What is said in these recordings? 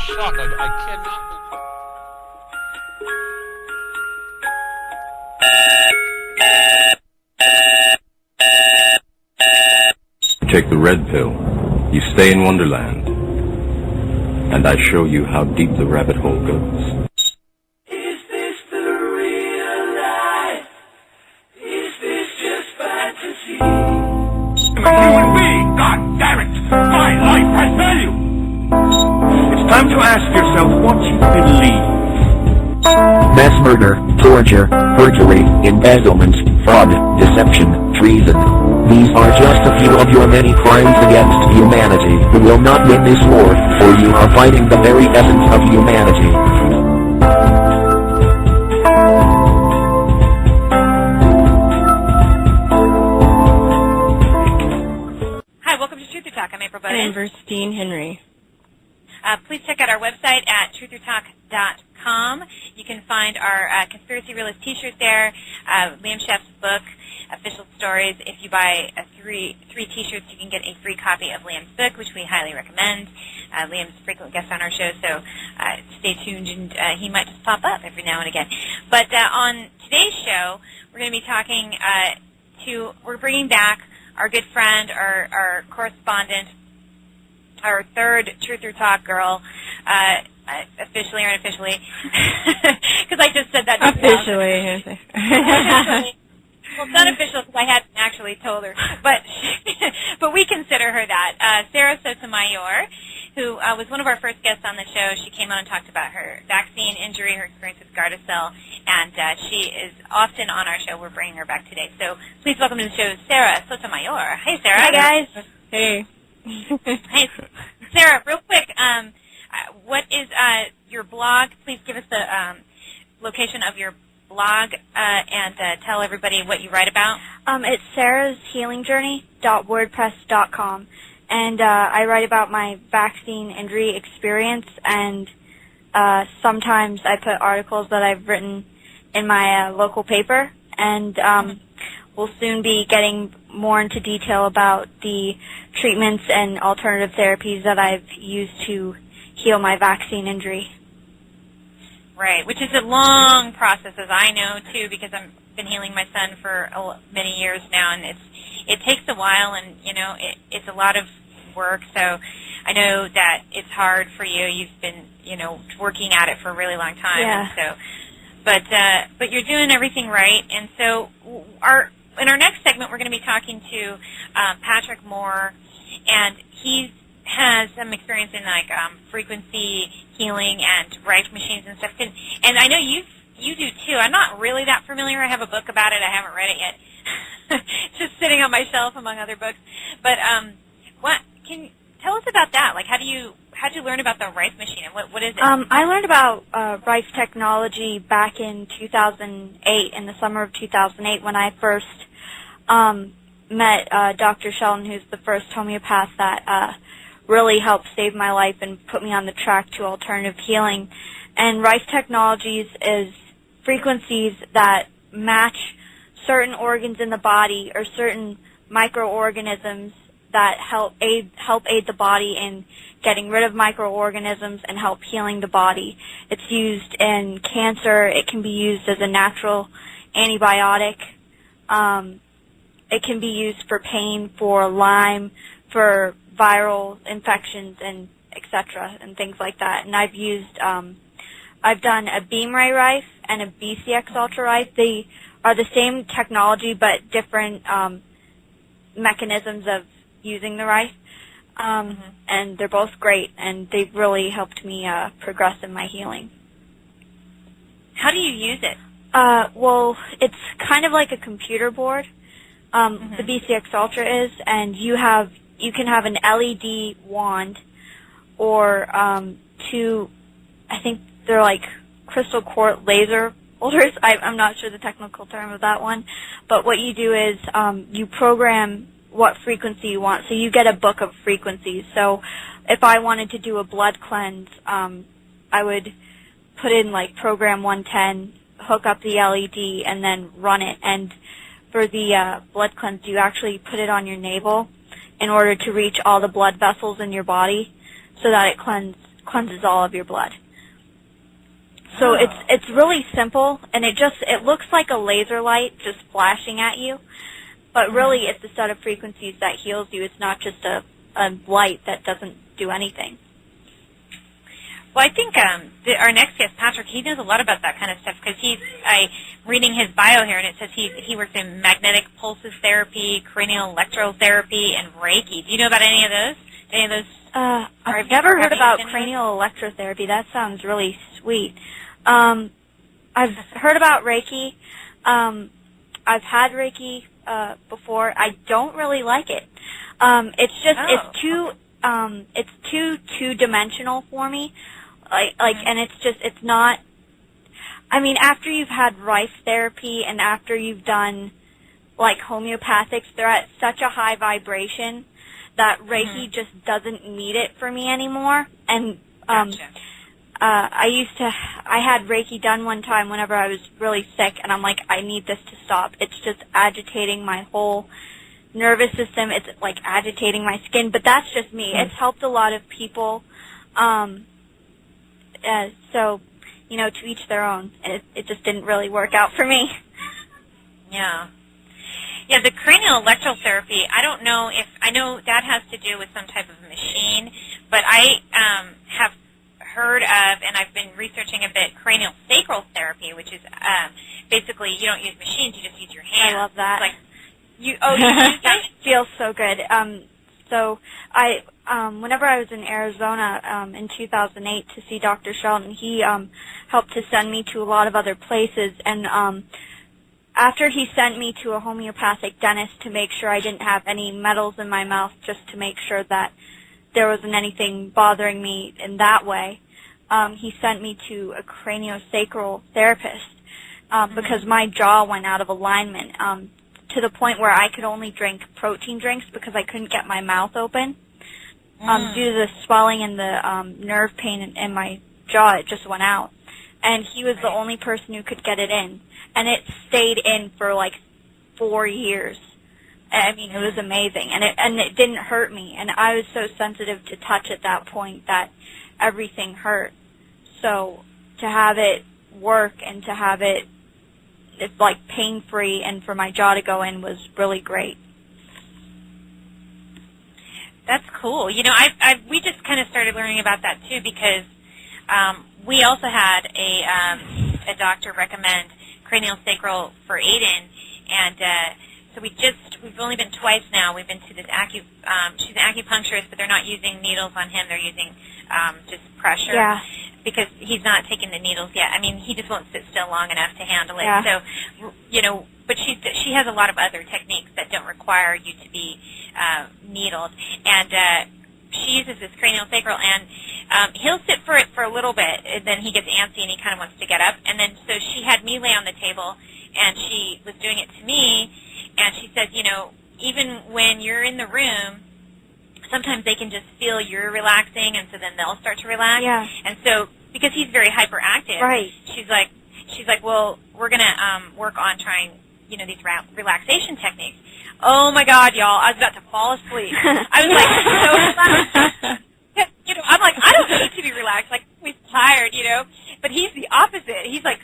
shocked. I cannot believe. Take the red pill. You stay in Wonderland. And I show you how deep the rabbit hole goes. Is this the real life? Is this just fantasy? I'm a human being, god damn it! My life has value! It's time to ask yourself what you believe. Mass murder, torture, perjury, embezzlement, fraud, deception, treason. These are just a few of your many crimes against humanity. You will not win this war, for you are fighting the very essence of humanity. Hi, welcome to Truth or Talk. I'm April Virstyne. April Virstyne. Please check out our website at truthertalk.com. You can find our Conspiracy Realist t-shirt there, Liam Sheff's book, Official Stories. If you buy three t-shirts, you can get a free copy of Liam's book, which we highly recommend. Liam's a frequent guest on our show, so stay tuned, and he might just pop up every now and again. But on today's show, we're going to be talking we're bringing back our good friend, our correspondent, our third Truth or Talk girl, officially or unofficially, because I just said that. Officially. Well, it's not official because I hadn't actually told her, but we consider her that. Sara Sotomayor, who was one of our first guests on the show, she came on and talked about her vaccine injury, her experience with Gardasil, and she is often on our show. We're bringing her back today. So please welcome to the show, Sara Sotomayor. Hey, Sara. Hi, guys. Hey. Hey, Sara, real quick, what is your blog? Please give us the location of your blog and tell everybody what you write about. It's sarashealingjourney.wordpress.com, and I write about my vaccine injury experience, and sometimes I put articles that I've written in my local paper, and we'll soon be getting more into detail about the treatments and alternative therapies that I've used to heal my vaccine injury. Right, which is a long process, as I know, too, because I've been healing my son for many years now, and it takes a while, and, it's a lot of work, so I know that it's hard for you. You've been, working at it for a really long time. Yeah. And so, but you're doing everything right, and so in our next segment, we're going to be talking to Patrick Moore, and he has some experience in frequency healing and Rife machines and stuff. And I know you do too. I'm not really that familiar. I have a book about it. I haven't read it yet. It's just sitting on my shelf among other books. But what can you tell us about that? Like, how'd you learn about the Rife machine, and what is it? I learned about Rife technology back in 2008, in the summer of 2008, when I first met Dr. Sheldon, who's the first homeopath that really helped save my life and put me on the track to alternative healing. And Rife Technologies is frequencies that match certain organs in the body or certain microorganisms that help aid the body in getting rid of microorganisms and help healing the body. It's used in cancer. It can be used as a natural antibiotic. It can be used for pain, for Lyme, for viral infections, and etc. and things like that. And I've done a Beam Ray Rife and a BCX Ultra Rife. They are the same technology but different mechanisms of using the Rife. And they're both great, and they've really helped me progress in my healing. How do you use it? Well, it's kind of like a computer board. The BCX Ultra is, and you can have an LED wand or two, I think they're like crystal quartz laser holders. I'm not sure the technical term of that one. But what you do is you program what frequency you want. So you get a book of frequencies. So if I wanted to do a blood cleanse, I would put in like program 110, hook up the LED, and then run it. And for the blood cleanse, you actually put it on your navel in order to reach all the blood vessels in your body so that it cleanses all of your blood. So it's really simple, and it looks like a laser light just flashing at you, but really it's a set of frequencies that heals you. It's not just a light that doesn't do anything. Well, I think our next guest, Patrick, he knows a lot about that kind of stuff because reading his bio here, and it says he works in magnetic pulses therapy, cranial electrotherapy, and Reiki. Do you know about any of those? I've never heard about cranial electrotherapy. That sounds really sweet. I've heard about Reiki. I've had Reiki before. I don't really like it. It's too two-dimensional for me. And it's not. I mean, after you've had rice therapy and after you've done like homeopathics, they're at such a high vibration that Reiki just doesn't need it for me anymore. And Gotcha. I had Reiki done one time whenever I was really sick, and I'm like, I need this to stop. It's just agitating my whole nervous system. It's like agitating my skin, but that's just me. It's helped a lot of people. So, to each their own. It just didn't really work out for me. Yeah. Yeah, the cranial electrotherapy, I know that has to do with some type of machine, but I have heard of, and I've been researching a bit, cranial sacral therapy, which is basically you don't use machines, you just use your hands. I love that. You use that? It feels so good. So whenever I was in Arizona in 2008 to see Dr. Shelton, he helped to send me to a lot of other places, and after he sent me to a homeopathic dentist to make sure I didn't have any metals in my mouth, just to make sure that there wasn't anything bothering me in that way, he sent me to a craniosacral therapist because my jaw went out of alignment to the point where I could only drink protein drinks because I couldn't get my mouth open. Due to the swelling and the nerve pain in my jaw, it just went out. And he was the only person who could get it in. And it stayed in for like 4 years. I mean, it was amazing. And it didn't hurt me. And I was so sensitive to touch at that point that everything hurt. So to have it work and to have it's like pain-free and for my jaw to go in was really great. That's cool. We just kind of started learning about that too because we also had a doctor recommend cranial sacral for Aiden, and so we've only been twice now. We've been to this she's an acupuncturist, but they're not using needles on him. They're using just pressure. Yeah. Because he's not taking the needles yet. I mean, he just won't sit still long enough to handle it. Yeah. So, but she has a lot of other techniques that don't require you to be needled. And she uses this craniosacral, and he'll sit for it for a little bit, and then he gets antsy and he kind of wants to get up. And then so she had me lay on the table, and she was doing it to me, and she said, even when you're in the room, sometimes they can just feel you're relaxing, and so then they'll start to relax. Yeah. And so, because he's very hyperactive, right. She's like, well, we're gonna work on trying, these relaxation techniques. Oh my God, y'all! I was about to fall asleep. I was like so relaxed. I'm like, I don't need to be relaxed. Like, he's tired, But he's the opposite. He's like,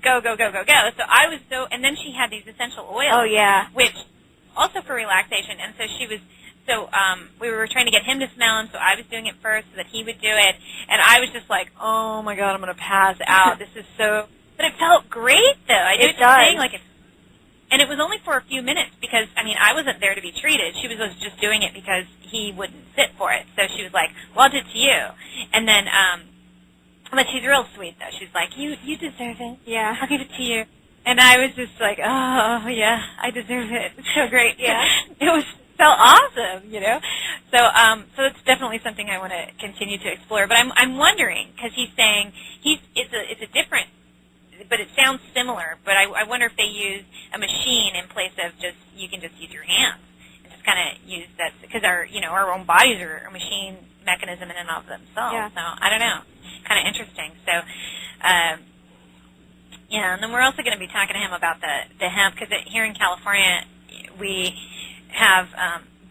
go, go, go, go, go. So I was and then she had these essential oils. Oh yeah. Which also for relaxation, and so she was. So we were trying to get him to smell them, so I was doing it first so that he would do it. And I was just like, oh, my God, I'm going to pass out. This is so... But it felt great, though. It does. And it was only for a few minutes because, I wasn't there to be treated. She was just doing it because he wouldn't sit for it. So she was like, well, I'll do it to you. And then, but she's real sweet, though. She's like, you deserve it. Yeah. I'll give it to you. And I was just like, oh, yeah, I deserve it. It's so great. Yeah. It was so awesome, So it's definitely something I want to continue to explore. But I'm wondering because he's saying it's a different, but it sounds similar. But I wonder if they use a machine in place of you can just use your hands and just kind of use that because our own bodies are a machine mechanism in and of themselves. Yeah. So I don't know, kind of interesting. So. And then we're also going to be talking to him about the hemp because here in California we have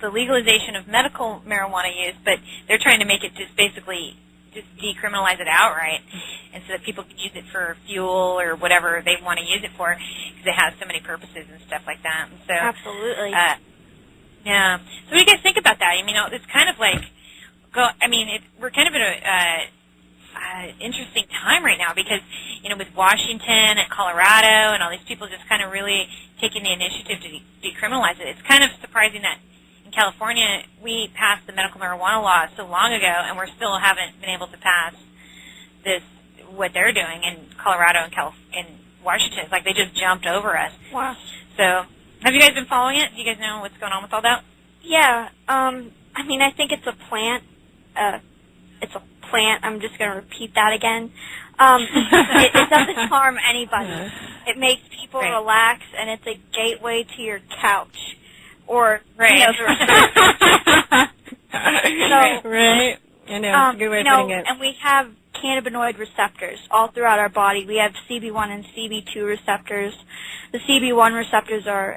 the legalization of medical marijuana use, but they're trying to make it just basically just decriminalize it outright, and so that people can use it for fuel or whatever they want to use it for, because it has so many purposes and stuff like that. And so, absolutely. Yeah. So what do you guys think about that? I mean, it's kind of like, we're kind of in a interesting time right now because, with Washington and Colorado and all these people just kind of really taking the initiative to decriminalize it. It's kind of surprising that in California we passed the medical marijuana law so long ago, and we still haven't been able to pass what they're doing in Colorado and Washington. It's like they just jumped over us. Wow. So, have you guys been following it? Do you guys know what's going on with all that? Yeah. I think it's a plant. It's a plant. I'm just going to repeat that again. It doesn't harm anybody. It makes people relax, and it's a gateway to your couch. Or, Right. Right. I know, it's a good way of putting it. And we have cannabinoid receptors all throughout our body. We have CB1 and CB2 receptors. The CB1 receptors are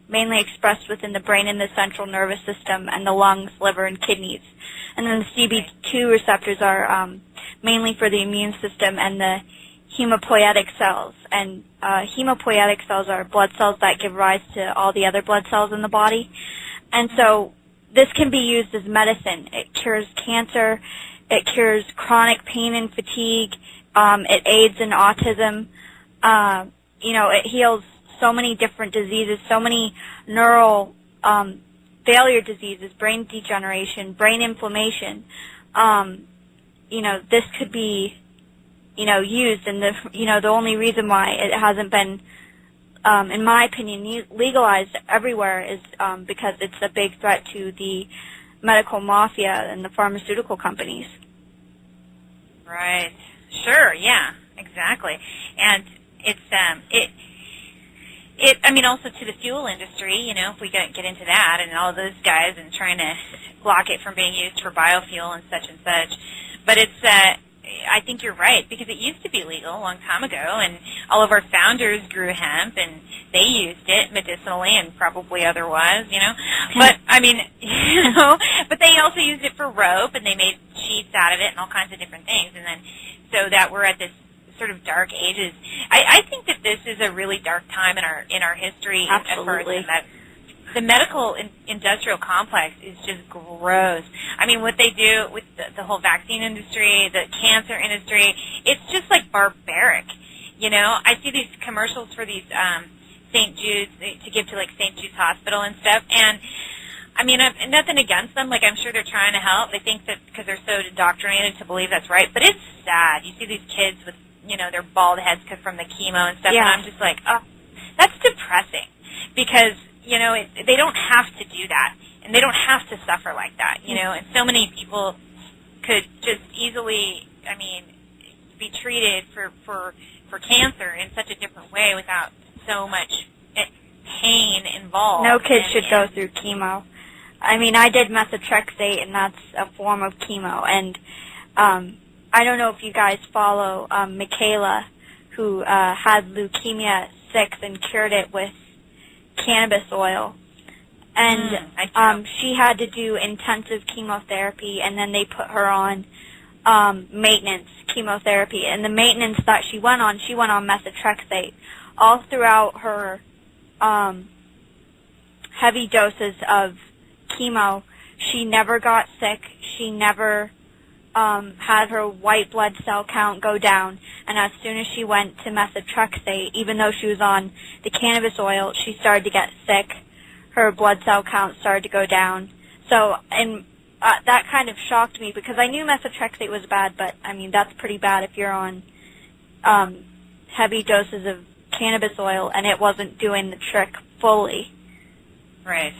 mainly expressed within the brain and the central nervous system and the lungs, liver, and kidneys. And then the CB2 receptors are mainly for the immune system and the hematopoietic cells. And hematopoietic cells are blood cells that give rise to all the other blood cells in the body. And so this can be used as medicine. It cures cancer. It cures chronic pain and fatigue. It aids in autism. It heals so many different diseases, so many neural failure diseases, brain degeneration, brain inflammation. This could be, used, and the only reason why it hasn't been, in my opinion, legalized everywhere is because it's a big threat to the medical mafia and the pharmaceutical companies. Right. Sure. Yeah. Exactly. And it's also to the fuel industry. If we get into that and all those guys and trying to block it from being used for biofuel and such. But it's. I think you're right, because it used to be legal a long time ago, and all of our founders grew hemp, and they used it medicinally and probably otherwise, But, but they also used it for rope, and they made sheets out of it and all kinds of different things. And then, so that we're at this sort of dark ages. I think that this is a really dark time in our history. Absolutely. As far as the medical industrial complex is just gross. I mean, what they do with the whole vaccine industry, the cancer industry, it's just like barbaric. I see these commercials for these St. Jude's, to give to like St. Jude's Hospital and stuff, and I mean, nothing against them. Like, I'm sure they're trying to help. They think that because they're so indoctrinated to believe that's right, but it's sad. You see these kids with, their bald heads from the chemo and stuff, yeah. And I'm just like, oh, that's depressing, because they don't have to do that, and they don't have to suffer like that, and so many people could just easily, be treated for cancer in such a different way without so much pain involved. No kid should go through chemo. I did methotrexate, and that's a form of chemo, and I don't know if you guys follow Michaela, who had leukemia 6 and cured it with cannabis oil, and she had to do intensive chemotherapy, and then they put her on maintenance chemotherapy. And the maintenance that she went on methotrexate. All throughout her heavy doses of chemo, she never got sick. She never had her white blood cell count go down, and as soon as she went to methotrexate, even though she was on the cannabis oil, she started to get sick. Her blood cell count started to go down. So, and that kind of shocked me, because I knew methotrexate was bad, but that's pretty bad if you're on heavy doses of cannabis oil and it wasn't doing the trick fully. Right.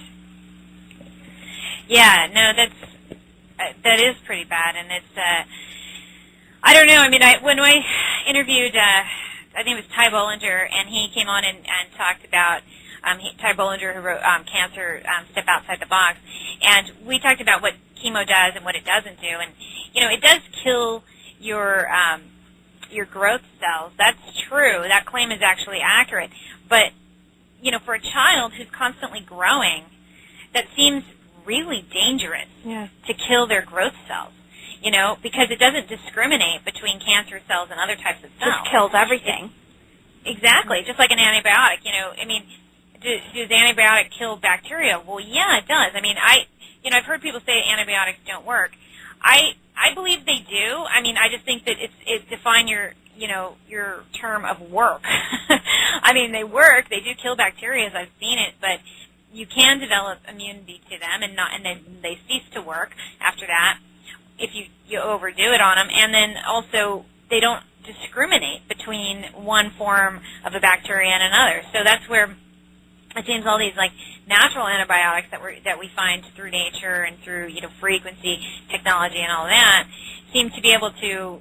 Yeah, no, that is pretty bad, and it's, I don't know, when I interviewed, I think it was Ty Bollinger, and he came on and talked about, Ty Bollinger, who wrote Cancer, Step Outside the Box, and we talked about what chemo does and what it doesn't do, and, it does kill your growth cells. That's true. That claim is actually accurate, but, for a child who's constantly growing, that seems really dangerous to kill their growth cells. because it doesn't discriminate between cancer cells and other types of cells. Just kills everything. Exactly, just like an antibiotic. I mean, does antibiotic kill bacteria? Well, yeah, it does. I mean, I've heard people say antibiotics don't work. I believe they do. I mean, I just think that it's define your term of work. I mean, they work. They do kill bacteria, as I've seen it, but you can develop immunity to them, and then they cease to work after that if you overdo it on them. And then also, they don't discriminate between one form of a bacteria and another. So that's where it seems all these natural antibiotics that we find through nature and through frequency technology and all that seem to be able to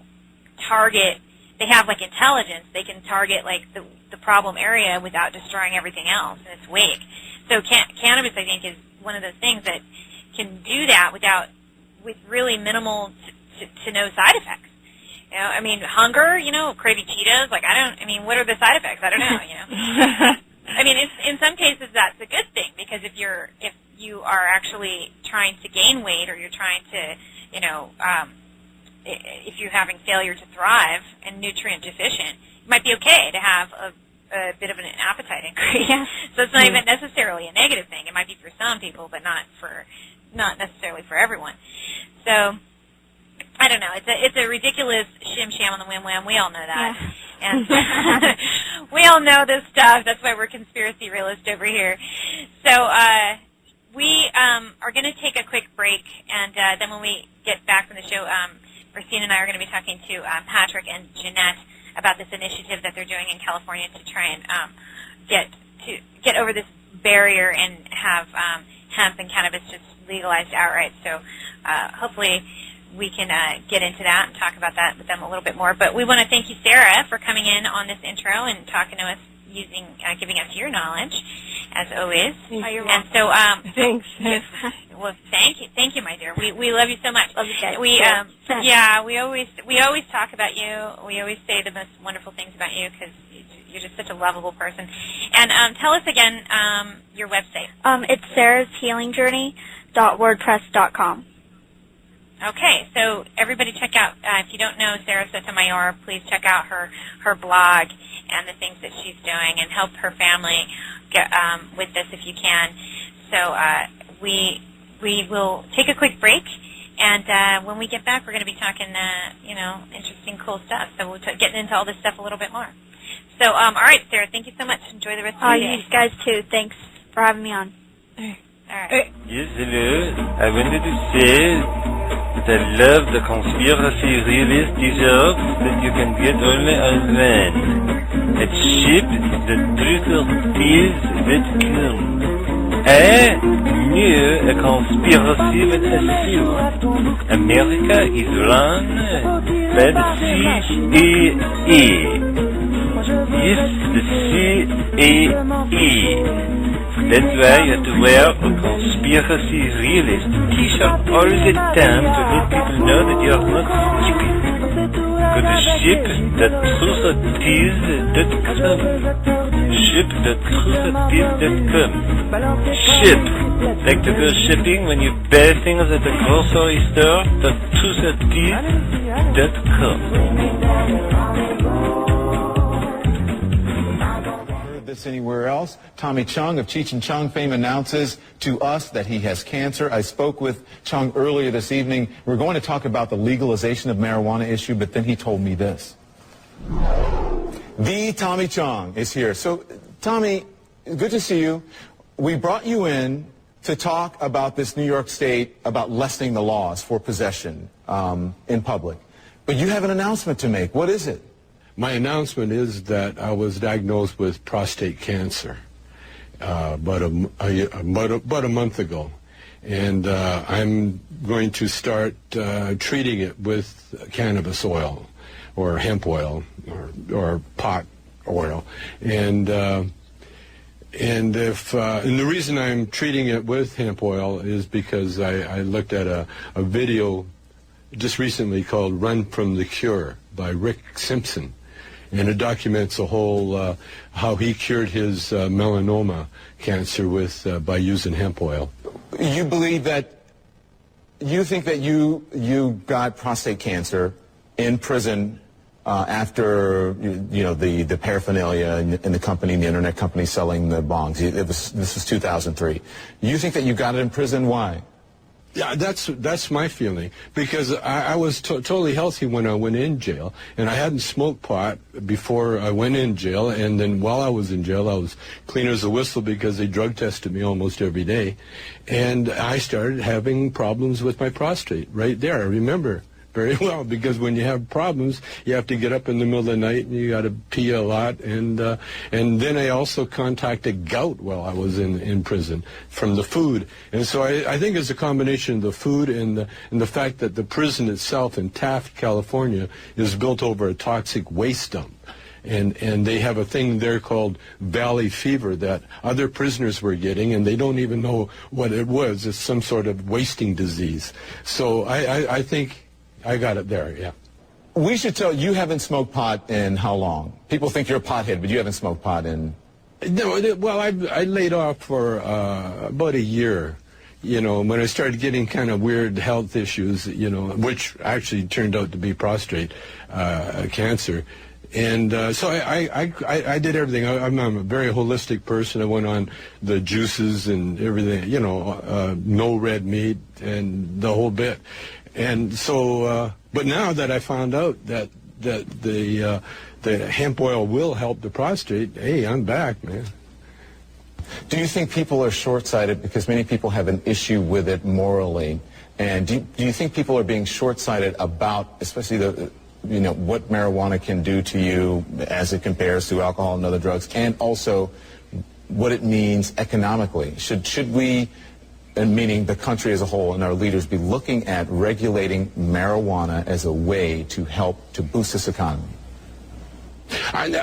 target. They have intelligence. They can target the problem area without destroying everything else in its wake. So cannabis, I think, is one of those things that can do that with really minimal to no side effects. I mean, hunger, craving Cheetos, what are the side effects? I don't know, I mean, in some cases that's a good thing, because if you are actually trying to gain weight, or you're trying to, if you're having failure to thrive and nutrient deficient, it might be okay to have a bit of an appetite increase. Yeah. So it's not even necessarily a negative thing. It might be for some people, but not necessarily for everyone. So I don't know. It's a ridiculous shim-sham on the whim-wham. We all know that. Yeah. And we all know this stuff. That's why we're conspiracy realists over here. So we are going to take a quick break, and then when we get back from the show, Virstyne and I are going to be talking to Patrick and Jeanette about this initiative that they're doing in California to try and get over this barrier and have hemp and cannabis just legalized outright. So hopefully we can get into that and talk about that with them a little bit more. But we want to thank you, Sara, for coming in on this intro and talking to us, giving us your knowledge, as always. And so, thanks. Well, thank you, my dear. We love you so much. Love you guys. We always talk about you. We always say the most wonderful things about you, because you're just such a lovable person. And tell us again your website. It's sarashealingjourney.wordpress.com. Okay, so everybody check out, if you don't know Sara Sotomayor, please check out her blog and the things that she's doing, and help her family get with this if you can. So we will take a quick break, and when we get back, we're going to be talking, interesting, cool stuff. So we'll get into all this stuff a little bit more. So, all right, Sara, thank you so much. Enjoy the rest of your day. You guys too. Thanks for having me on. All right. Yes, hello. I wanted to say that I love the conspiracy realist t-shirts that you can get only online at ship.truthortease.com. I knew a conspiracy with a seal. America is run by the CIA. Yes, the CIA. That's why you have to wear a conspiracy realist t-shirt all the time to let people know that you are not stupid. Go to ship.truthortease.com. Ship.truthortease.com. Ship. Like to go shopping when you buy things at the grocery store. Truthortease.com. This anywhere else. Tommy Chung of Cheech and Chong fame announces to us that he has cancer. I spoke with Chung earlier this evening. We're going to talk about the legalization of marijuana issue, but then he told me this. The Tommy Chung is here. So, Tommy, good to see you. We brought you in to talk about this New York State, about lessening the laws for possession in public. But you have an announcement to make. What is it? My announcement is that I was diagnosed with prostate cancer about a month ago, and I'm going to start treating it with cannabis oil, or hemp oil, or pot oil, and the reason I'm treating it with hemp oil is because I looked at a video just recently called "Run from the Cure" by Rick Simpson. And it documents a whole how he cured his melanoma cancer by using hemp oil. You believe that you think that you got prostate cancer in prison after the paraphernalia in the company, the internet company selling the bongs. This was 2003. You think that you got it in prison? Why? Yeah, that's my feeling, because I was totally healthy when I went in jail, and I hadn't smoked pot before I went in jail, and then while I was in jail, I was clean as a whistle because they drug tested me almost every day, and I started having problems with my prostate right there. I remember very well, because when you have problems, you have to get up in the middle of the night and you got to pee a lot, and then I also contacted gout while I was in prison from the food, and so I think it's a combination of the food and the fact that the prison itself in Taft, California, is built over a toxic waste dump. And they have a thing there called valley fever that other prisoners were getting, and they don't even know what it was. It's some sort of wasting disease. So I think I got it there, yeah. We should tell you haven't smoked pot in how long? People think you're a pothead, but you haven't smoked pot in... No, well, I laid off for about a year, when I started getting kind of weird health issues, which actually turned out to be prostate cancer. And so I did everything. I'm a very holistic person. I went on the juices and everything, no red meat and the whole bit. And so, but now that I found out that the hemp oil will help the prostate, hey, I'm back, man. Do you think people are short-sighted because many people have an issue with it morally? And do you think people are being short-sighted about, especially what marijuana can do to you as it compares to alcohol and other drugs, and also what it means economically? Should we, and meaning the country as a whole and our leaders, be looking at regulating marijuana as a way to help to boost this economy? I'm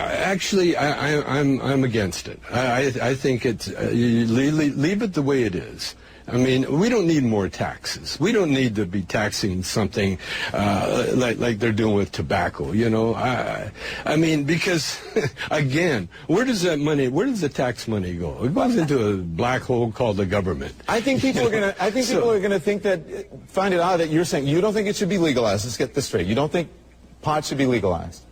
against it. I think it's leave it the way it is. I mean, we don't need more taxes. We don't need to be taxing something like they're doing with tobacco. I mean, because again, where does the tax money go? It goes into a black hole called the government. I think people are gonna. I think people are gonna find it odd that you're saying you don't think it should be legalized. Let's get this straight. You don't think pot should be legalized?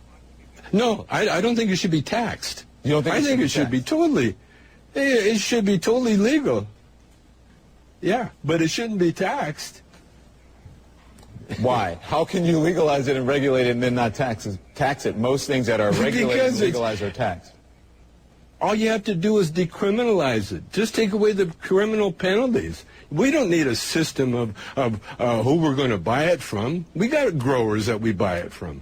No, I don't think it should be taxed. You don't think? I think it should be totally. It should be totally legal. Yeah, but it shouldn't be taxed. Why? How can you legalize it and regulate it and then not tax it? Most things that are regulated and legalized are taxed. All you have to do is decriminalize it. Just take away the criminal penalties. We don't need a system of who we're going to buy it from. We got growers that we buy it from.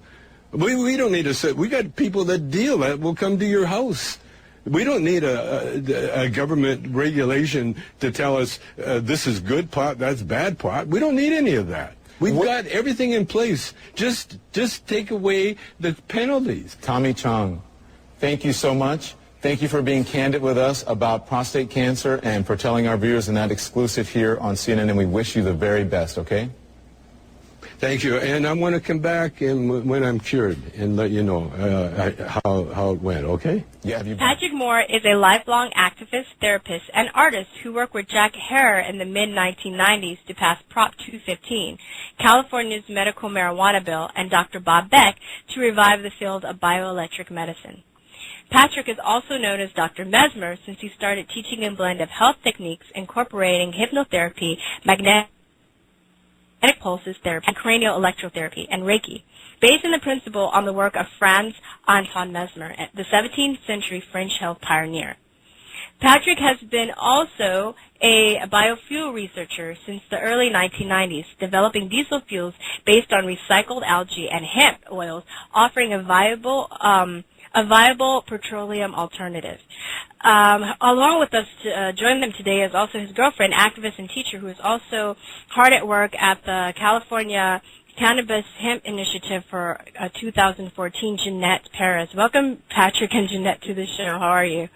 We don't need we got people that deal that will come to your house. We don't need a government regulation to tell us this is good pot, that's bad pot. We don't need any of that. We've got everything in place. Just take away the penalties. Tommy Chong, thank you so much. Thank you for being candid with us about prostate cancer and for telling our viewers in that exclusive here on CNN, and we wish you the very best, okay? Thank you, and I want to come back when I'm cured and let you know how it went, okay? Yeah. Patrick Moore is a lifelong activist, therapist, and artist who worked with Jack Herer in the mid-1990s to pass Prop 215, California's medical marijuana bill, and Dr. Bob Beck to revive the field of bioelectric medicine. Patrick is also known as Dr. Mesmer since he started teaching a blend of health techniques incorporating hypnotherapy, magnetic pulses therapy, and cranial electrotherapy, and Reiki, based in the principle on the work of Franz Anton Mesmer, the 17th century French health pioneer. Patrick has been also a biofuel researcher since the early 1990s, developing diesel fuels based on recycled algae and hemp oils, offering a viable petroleum alternative. Along with us to join them today is also his girlfriend, activist and teacher, who is also hard at work at the California Cannabis Hemp Initiative for 2014, Jeanette Perez. Welcome, Patrick and Jeanette, to the show. How are you?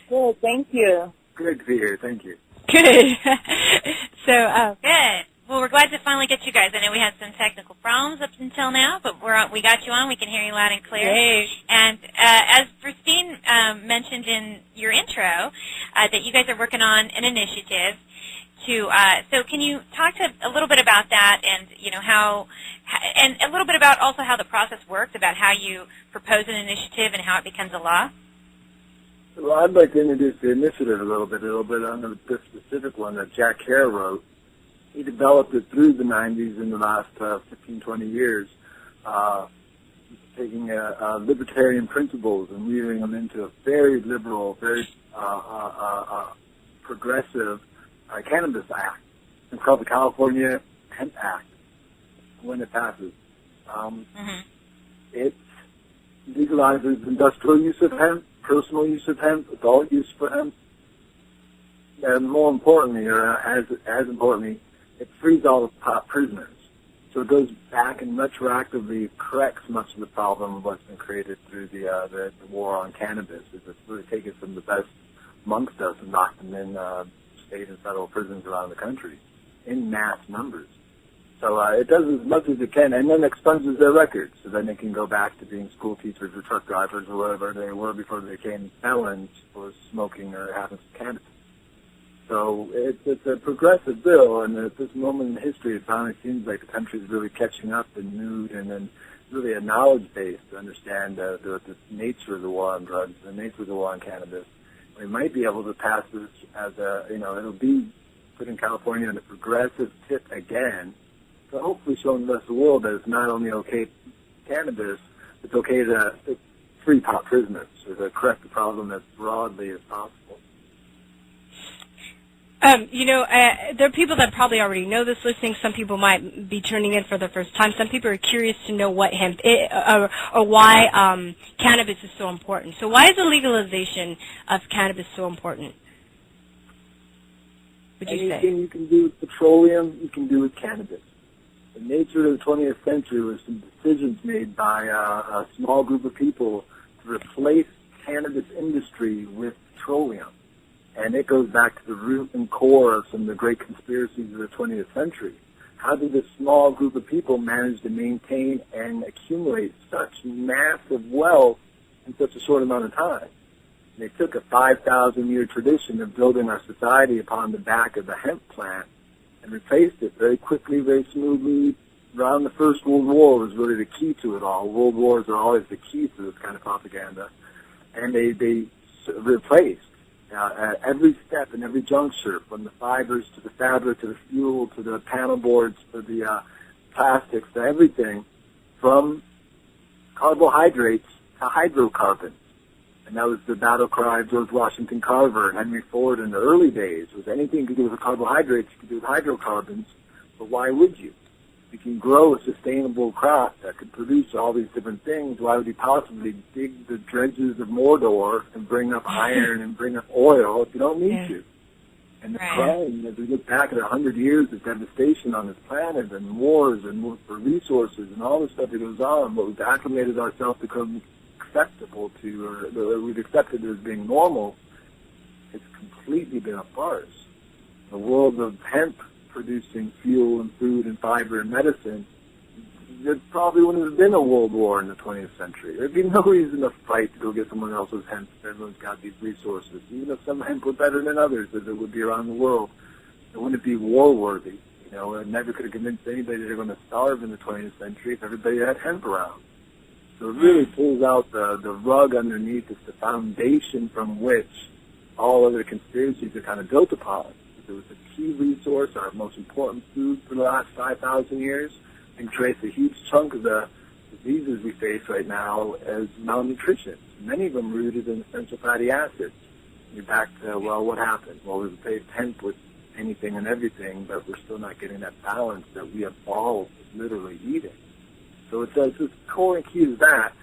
Good, thank you. Good to be here. Thank you. Good. Good. Well, we're glad to finally get you guys. I know we had some technical problems up until now, but we got you on. We can hear you loud and clear. Yay. And as Virstyne mentioned in your intro, that you guys are working on an initiative too. So can you talk a little bit about that, and how, and a little bit about also how the process works, about how you propose an initiative and how it becomes a law? Well, I'd like to introduce the initiative a little bit on this specific one that Jack Hare wrote. He developed it through the 90s in the last 15, 20 years, taking libertarian principles and weaving them into a very liberal, very progressive cannabis act. It's called the California Hemp Act when it passes. It legalizes industrial use of hemp, personal use of hemp, adult use for hemp, and more importantly, or as importantly, it frees all the prisoners. So it goes back and retroactively corrects much of the problem of what's been created through the war on cannabis. It's really taken some of the best amongst us and knocked them in state and federal prisons around the country in mass numbers. So it does as much as it can, and then expunges their records, so then they can go back to being school teachers or truck drivers or whatever they were before they became felons for smoking or having cannabis. So it's a progressive bill, and at this moment in history, it finally seems like the country is really catching up in mood and then really a knowledge base to understand the nature of the war on drugs, the nature of the war on cannabis. We might be able to pass this as it'll be putting California in a progressive tip again, so hopefully showing the rest of the world that it's not only okay cannabis, it's okay to free top prisoners, or to correct the problem as broadly as possible. There are people that probably already know this listening. Some people might be tuning in for the first time. Some people are curious to know what hemp is, or why cannabis is so important. So why is the legalization of cannabis so important, would you say? Anything you can do with petroleum, you can do with cannabis. The nature of the 20th century was some decisions made by a small group of people to replace cannabis industry with petroleum. And it goes back to the root and core of some of the great conspiracies of the 20th century. How did this small group of people manage to maintain and accumulate such massive wealth in such a short amount of time? They took a 5,000-year tradition of building our society upon the back of the hemp plant and replaced it very quickly, very smoothly. Around the First World War was really the key to it all. World wars are always the key to this kind of propaganda. And they replaced at every step and every juncture, from the fibers to the fabric to the fuel to the panel boards to the plastics to everything, from carbohydrates to hydrocarbons. And that was the battle cry of George Washington Carver and Henry Ford in the early days. Was anything you could do with the carbohydrates, you could do with hydrocarbons, but why would you? You can grow a sustainable crop that could produce all these different things. Why would you possibly dig the dredges of Mordor and bring up iron and bring up oil if you don't need to? And the crime, as we look back at 100 years of devastation on this planet and wars and war for resources and all the stuff that goes on, what we've acclimated ourselves to become acceptable to, or we've accepted as being normal, it's completely been a farce. The world of hemp producing fuel and food and fiber and medicine, there probably wouldn't have been a world war in the 20th century. There'd be no reason to fight to go get someone else's hemp if everyone's got these resources. Even if some hemp were better than others, as it would be around the world, it wouldn't be war-worthy. It never could have convinced anybody they're going to starve in the 20th century if everybody had hemp around. So it really pulls out the rug underneath. It's the foundation from which all other conspiracies are kind of built upon. It was a key resource, our most important food for the last 5,000 years, and trace a huge chunk of the diseases we face right now as malnutrition. Many of them rooted in essential fatty acids. You're back to, well, what happened? Well, we replaced hemp with anything and everything, but we're still not getting that balance that we evolved literally eating. So it does, this core and key is that,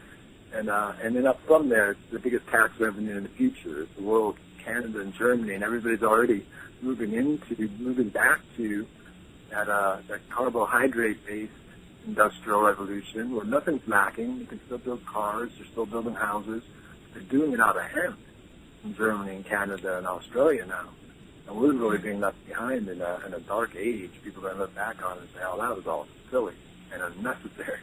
and then up from there, it's the biggest tax revenue in the future. It's the world, Canada and Germany, and everybody's already moving back to that carbohydrate-based industrial revolution where nothing's lacking. You can still build cars, you're still building houses. They're doing it out of hemp in Germany and Canada and Australia now. And we're really being left behind in a dark age. People are going to look back on it and say, oh, that was all silly and unnecessary.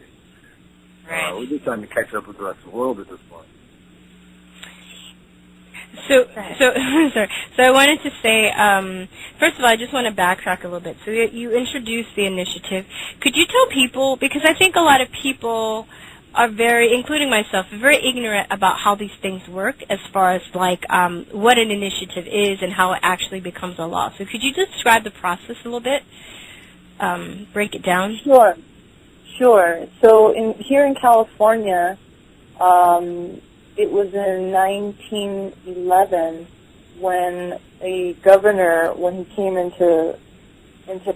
Right. We're just trying to catch up with the rest of the world at this point. So sorry. So I wanted to say, first of all, I just want to backtrack a little bit. So you introduced the initiative. Could you tell people, because I think a lot of people are very, including myself, very ignorant about how these things work as far as like what an initiative is and how it actually becomes a law. So could you describe the process a little bit? Break it down? Sure. So here in California, it was in 1911 when a governor, when he came into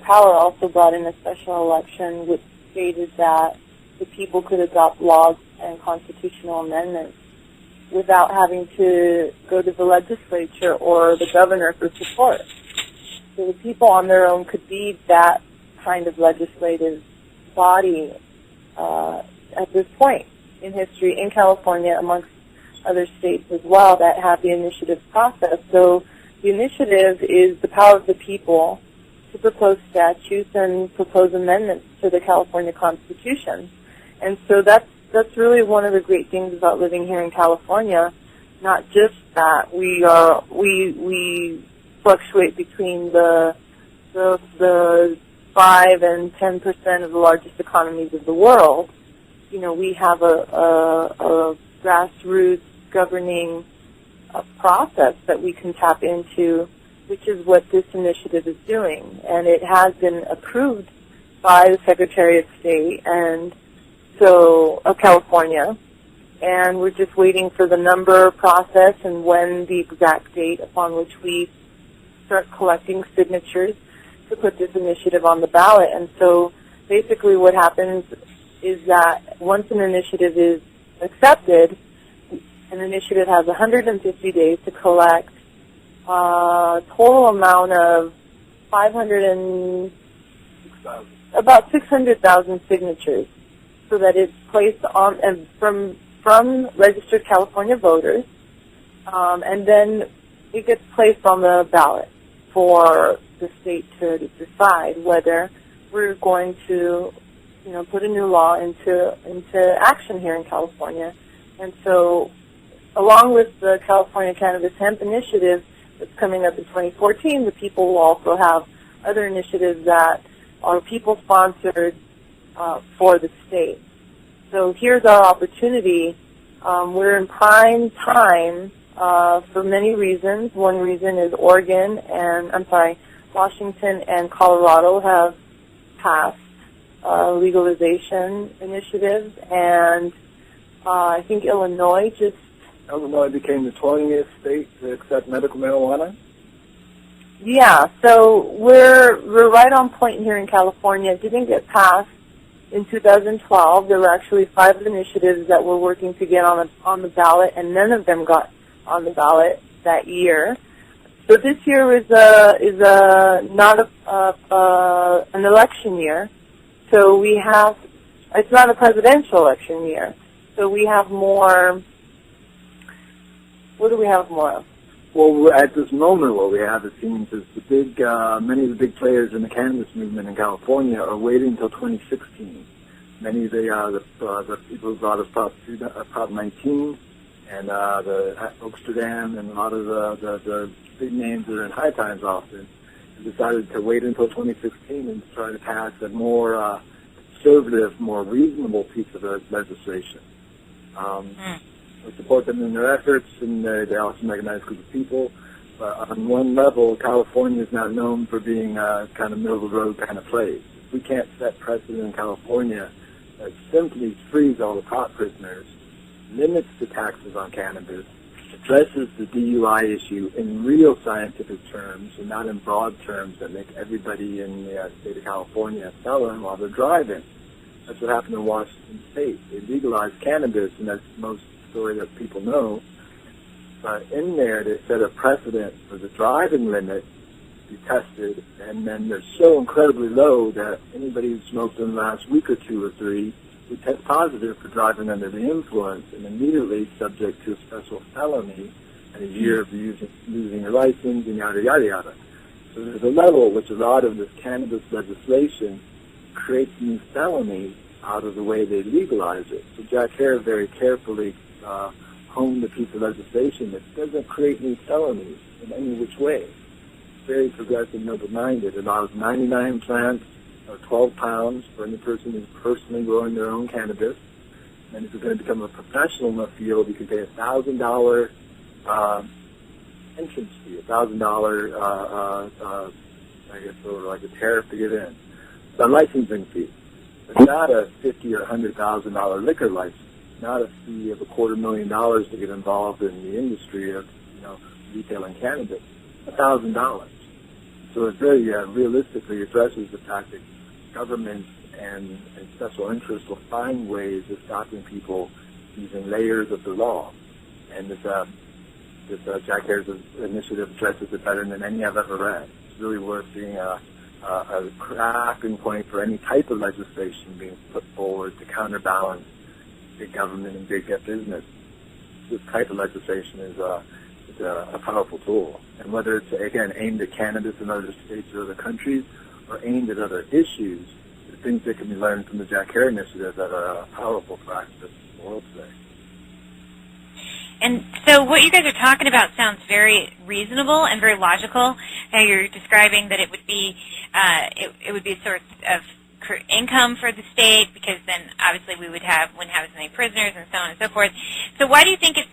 power, also brought in a special election which stated that the people could adopt laws and constitutional amendments without having to go to the legislature or the governor for support. So the people on their own could be that kind of legislative body at this point in history in California, amongst other states as well that have the initiative process. So the initiative is the power of the people to propose statutes and propose amendments to the California Constitution. And so that's really one of the great things about living here in California. Not just that we fluctuate between the 5 and 10% of the largest economies of the world. You know, we have a grassroots governing process that we can tap into, which is what this initiative is doing. And it has been approved by the Secretary of State and of California. And we're just waiting for the number process and when the exact date upon which we start collecting signatures to put this initiative on the ballot. And so basically what happens is that once an initiative is accepted, an initiative has 150 days to collect a total amount of about 600,000 signatures, so that it's placed on and from registered California voters, and then it gets placed on the ballot for the state to decide whether we're going to, put a new law into action here in California. And so, along with the California Cannabis Hemp initiative that's coming up in 2014, the people will also have other initiatives that are people-sponsored for the state. So here's our opportunity. We're in prime time for many reasons. One reason is Washington and Colorado have passed legalization initiatives, and I think Illinois became the 20th state to accept medical marijuana. Yeah, so we're right on point here in California. It didn't get passed in 2012. There were actually 5 initiatives that were working to get on the ballot, and none of them got on the ballot that year. So this year is not an election year. So it's not a presidential election year. So we have more. What do we have more of? Well, at this moment, what we have, it seems, is many of the big players in the cannabis movement in California are waiting until 2016. Many of the people who brought us Prop 19 and the Amsterdam and a lot of the big names that are in High Times office have decided to wait until 2016 and try to pass a more conservative, more reasonable piece of legislation. We support them in their efforts, and they also make a nice group of people. But on one level, California is not known for being a kind of middle-of-the-road kind of place. If we can't set precedent in California that simply frees all the pot prisoners, limits the taxes on cannabis, addresses the DUI issue in real scientific terms and not in broad terms that make everybody in the state of California a felon while they're driving. That's what happened in Washington State. They legalized cannabis, and that's most story that people know, but in there they set a precedent for the driving limit to be tested, and then they're so incredibly low that anybody who smoked in the last week or 2 or 3 would test positive for driving under the influence and immediately subject to a special felony and a year of losing your license and yada, yada, yada. So there's a level at which a lot of this cannabis legislation creates new felonies out of the way they legalize it. So Jack Hare very carefully honed a piece of legislation that doesn't create new felonies in any which way. It's very progressive and open-minded. It allows 99 plants or 12 pounds for any person who's personally growing their own cannabis. And if you're going to become a professional in the field, you can pay $1,000 entrance fee, $1,000, I guess, sort of like a tariff to get in. It's a licensing fee. It's not a $50,000 or $100,000 liquor license. Not a fee of $250,000 to get involved in the industry of, retailing cannabis. $1,000. So it very realistically addresses the fact that governments and special interests will find ways of stopping people using layers of the law. And this Jack Here's initiative addresses it better than any I've ever read. It's really worth being a cracking point for any type of legislation being put forward to counterbalance big government and big business. This type of legislation is a powerful tool. And whether it's, again, aimed at cannabis in other states or other countries, or aimed at other issues, the things that can be learned from the Jack Herer initiative that are powerful practice in the world today. And so what you guys are talking about sounds very reasonable and very logical. You're describing that it would be a source of income for the state, because then obviously we wouldn't have as many prisoners and so on and so forth. So why do you think it's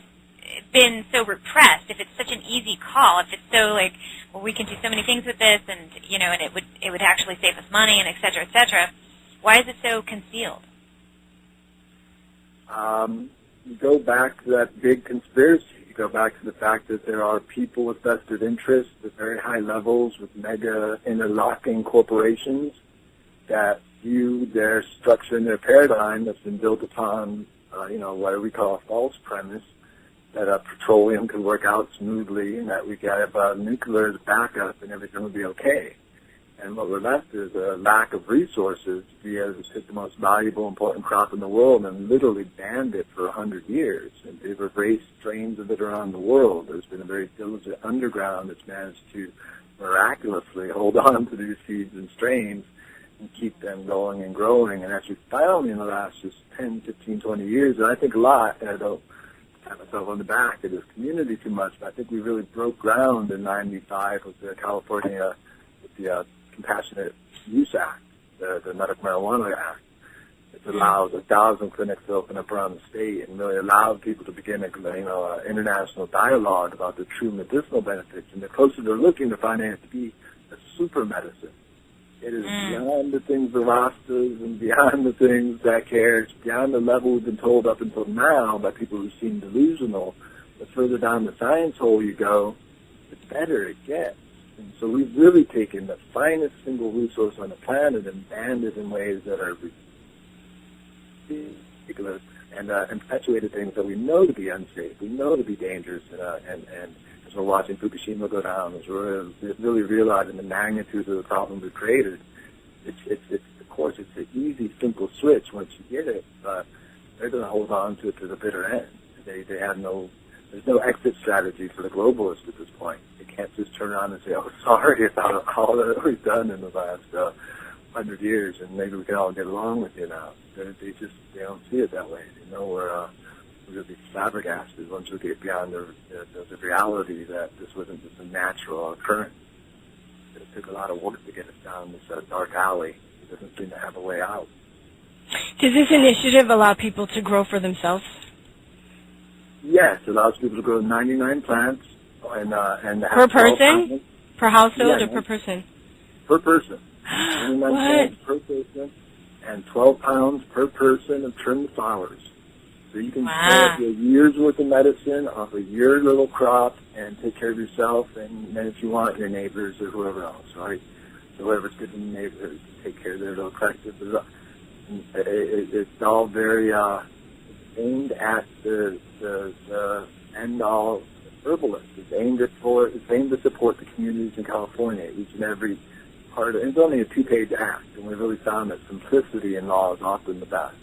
been so repressed? If it's such an easy call, if it's so like, well, we can do so many things with this, and and it would actually save us money, and et cetera, why is it so concealed? You go back to that big conspiracy. You go back to the fact that there are people with vested interests at very high levels with mega interlocking corporations that view their structure and their paradigm that's been built upon, what we call a false premise, that petroleum can work out smoothly and that we have nuclear as backup and everything will be okay. And what we're left is a lack of resources to be able to pick the most valuable, important crop in the world and literally banned it for 100 years. And they've erased strains of it around the world. There's been a very diligent underground that's managed to miraculously hold on to these seeds and strains and keep them going and growing. And actually found in the last just 10, 15, 20 years, and I think a lot, and I don't pat myself on the back of this community too much, but I think we really broke ground in 95 with the California, with the Compassionate Use Act, the Medical Marijuana Act. It allows 1,000 clinics to open up around the state and really allowed people to begin an international dialogue about the true medicinal benefits. And the closer they're looking, they're finding it to be a super medicine. It is beyond the things the Rastas and beyond the things that cares, beyond the level we've been told up until now by people who seem delusional. The further down the science hole you go, the better it gets. And so we've really taken the finest single resource on the planet and banned it in ways that are ridiculous and perpetuated things that we know to be unsafe, we know to be dangerous, and as we're watching Fukushima go down, as we're really realizing the magnitude of the problem we've created, it's of course, it's an easy, simple switch once you get it, but they're going to hold on to it to the bitter end. They have there's no exit strategy for the globalists at this point. They can't just turn around and say, oh, sorry about all that we've done in the last 100 years, and maybe we can all get along with you now. They don't see it that way. They know we're going to be flabbergasted once we get beyond the reality that this wasn't just a natural occurrence. It took a lot of work to get us down this dark alley. It doesn't seem to have a way out. Does this initiative allow people to grow for themselves? Yes, it allows people to grow 99 plants and per person, per household, or per person? Per person. 99 plants per person and 12 pounds per person of trimmed flowers. So you can develop a year's worth of medicine off a year little crop and take care of yourself, and then if you want, your neighbors or whoever else, right? So whoever's good in the neighborhood, take care of their little collective. It's all very aimed at the end-all herbalist. It's aimed to support the communities in California, each and every part of it. It's only a 2-page act, and we really found that simplicity in law is often the best.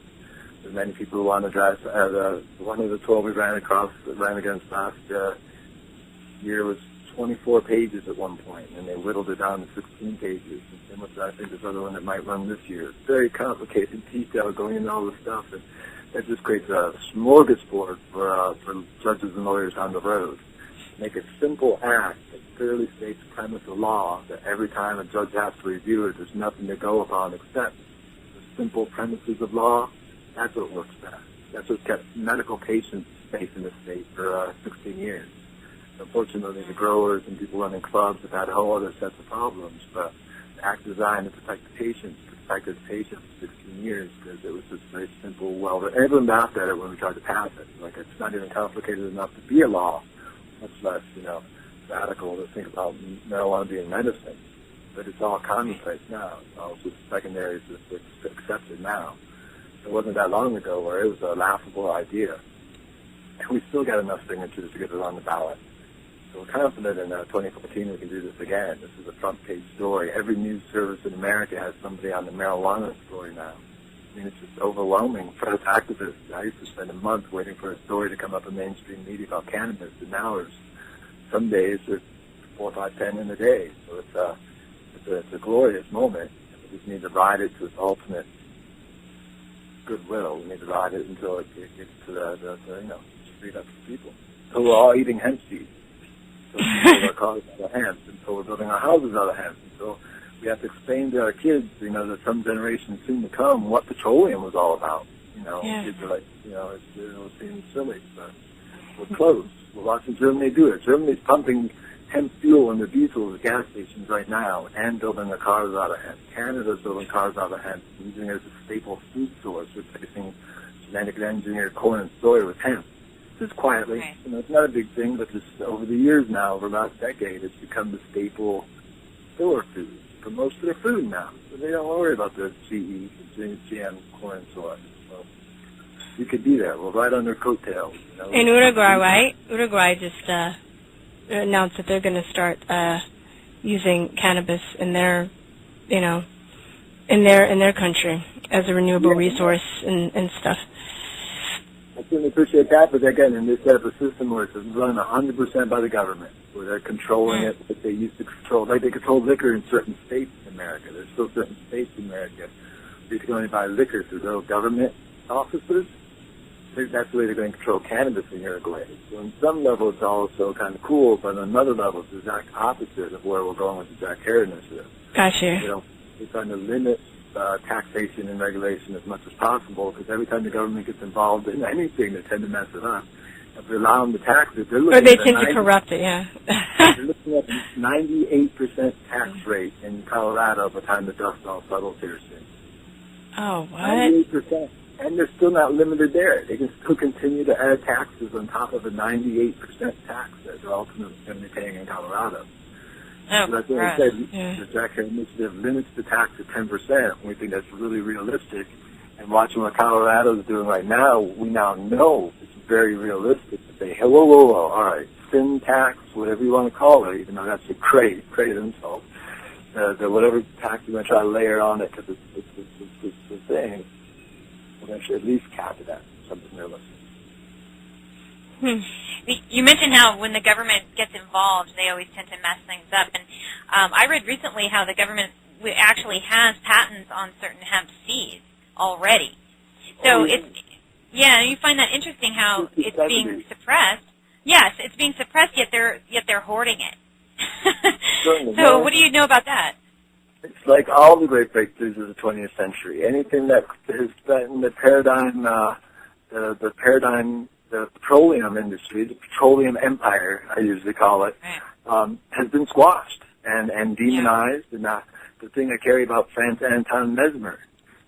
There's many people who want to drive. One of the 12 we ran against last year was 24 pages at one point, and they whittled it down to 16 pages. And I think there's another one that might run this year. It's very complicated detail going into all this stuff, and that just creates a smorgasbord for judges and lawyers down the road. Make a simple act that clearly states the premise of law that every time a judge has to review it, there's nothing to go upon except the simple premises of law. That's what works best. That's what kept medical patients safe in the state for 16 years. Unfortunately, the growers and people running clubs have had whole other sets of problems, but the act designed to protect the patients, protected the patients for 16 years because it was just very simple, well-written. Everyone laughed at it when we tried to pass it. Like, it's not even complicated enough to be a law, much less, radical to think about marijuana being medicine. But it's all commonplace now. It's all just secondary to accepted now. It wasn't that long ago where it was a laughable idea. And we still got enough signatures to get it on the ballot. So we're confident in 2014 we can do this again. This is a front-page story. Every news service in America has somebody on the marijuana story now. I mean, it's just overwhelming. Press activists, I used to spend a month waiting for a story to come up in mainstream media about cannabis, and now some days there's 4, 5, 10 in a day. So it's a glorious moment. We just need to ride it to its ultimate goodwill. We need to ride it until it gets to the street up to people. So we're all eating hemp seeds. So we build our cars out of hemp, and so we're building our houses out of hemp. And so we have to explain to our kids, that some generation soon to come, what petroleum was all about. Kids are like, it seems silly, but we're close. We're watching Germany do it. Germany's pumping hemp fuel in the diesel at gas stations right now and building their cars out of hemp. Canada's building cars out of hemp, using it as a staple food source, replacing genetically engineered corn and soy with hemp. Just quietly. Right. It's not a big thing, but just over the years now, over the last decade, it's become the staple filler food for most of their food now. So they don't worry about the GE, GM, corn and soy. So you could be there. We're right on their coattails. In Uruguay, right? Uruguay just announced that they're going to start using cannabis in their, in their country as a renewable resource and stuff. I certainly appreciate that, but again, in this type of system where it's run 100% by the government, where they're controlling it, like they used to control, like they control liquor in certain states in America. There's still certain states in America where you can only buy liquor through their government offices. That's the way they're going to control cannabis in Uruguay. So on some level, it's also kind of cool, but on another level, it's the exact opposite of where we're going with the Jack Herr initiative. Gotcha. We're trying to limit taxation and regulation as much as possible, because every time the government gets involved in anything, they tend to mess it up. If we allow them to tax it, they're looking they tend to corrupt it, yeah. They're looking at 98% tax rate in Colorado by the time the dust all settles here soon. Oh, what? 98%. And they're still not limited there. They can still continue to add taxes on top of the 98% tax that they're ultimately going to be paying in Colorado. Oh, so that's what I said. Yeah. The Jack Herr initiative limits the tax to 10%. We think that's really realistic. And watching what Colorado's doing right now, we now know it's very realistic to say, hey, whoa, all right, sin tax, whatever you want to call it, even though that's a great insult. The whatever tax you're going to try to layer on it, because it's the thing, we're going to at least cap it at something realistic. You mentioned how when the government gets involved, they always tend to mess things up. And I read recently how the government actually has patents on certain hemp seeds already. So you find that interesting how it's being suppressed. Yes, it's being suppressed, yet they're hoarding it. So what do you know about that? It's like all the great breakthroughs of the 20th century. Anything that has been the paradigm, the petroleum industry, the petroleum empire, I usually call it, has been squashed and demonized. And the thing I carry about Franz Anton Mesmer,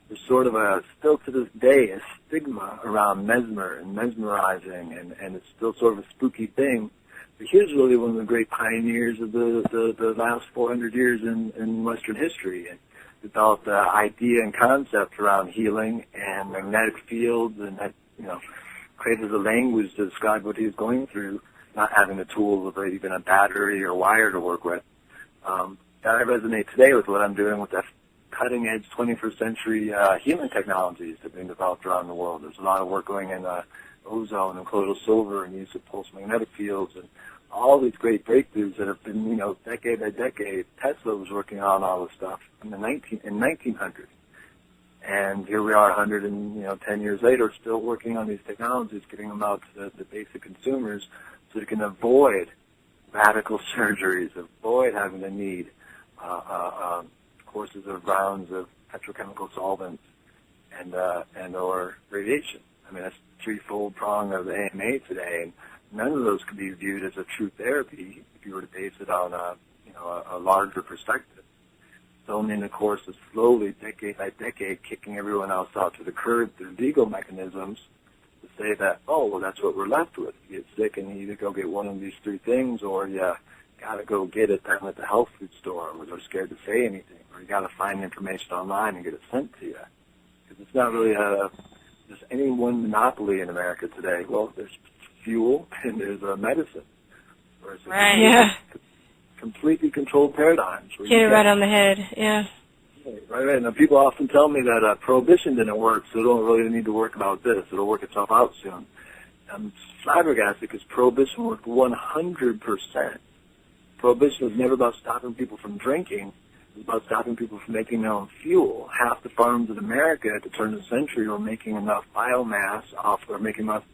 there's sort of still to this day, a stigma around Mesmer and mesmerizing, and it's still sort of a spooky thing. But here's really one of the great pioneers of the last 400 years in Western history, and developed the idea and concept around healing and magnetic fields, and that, created a language to describe what he was going through, not having the tools of even a battery or wire to work with. That I resonate today with what I'm doing with the cutting-edge 21st century healing technologies that are being developed around the world. There's a lot of work going in ozone and colloidal silver and use of pulse magnetic fields and all these great breakthroughs that have been, decade by decade. Tesla was working on all this stuff in 1900. And here we are 110 years later, still working on these technologies, getting them out to the basic consumers so they can avoid radical surgeries, avoid having to need courses of rounds of petrochemical solvents and or radiation. I mean, that's threefold prong of the AMA today, and none of those could be viewed as a true therapy if you were to base it on a larger perspective. It's only in the course of slowly, decade by decade, kicking everyone else out to the curb through legal mechanisms to say that, oh, well, that's what we're left with. You get sick and you either go get one of these three things, or you got to go get it down at the health food store, or they're scared to say anything, or you got to find information online and get it sent to you. Because it's not really just any one monopoly in America today. Well, there's fuel and there's medicine. Right. Completely controlled paradigms. Get it right on the head, yeah. Right. Now, people often tell me that prohibition didn't work, so it don't really need to work about this. It'll work itself out soon. I'm flabbergasted because prohibition worked 100%. Prohibition was never about stopping people from drinking. It was about stopping people from making their own fuel. Half the farms in America at the turn of the century were making enough biomass or making enough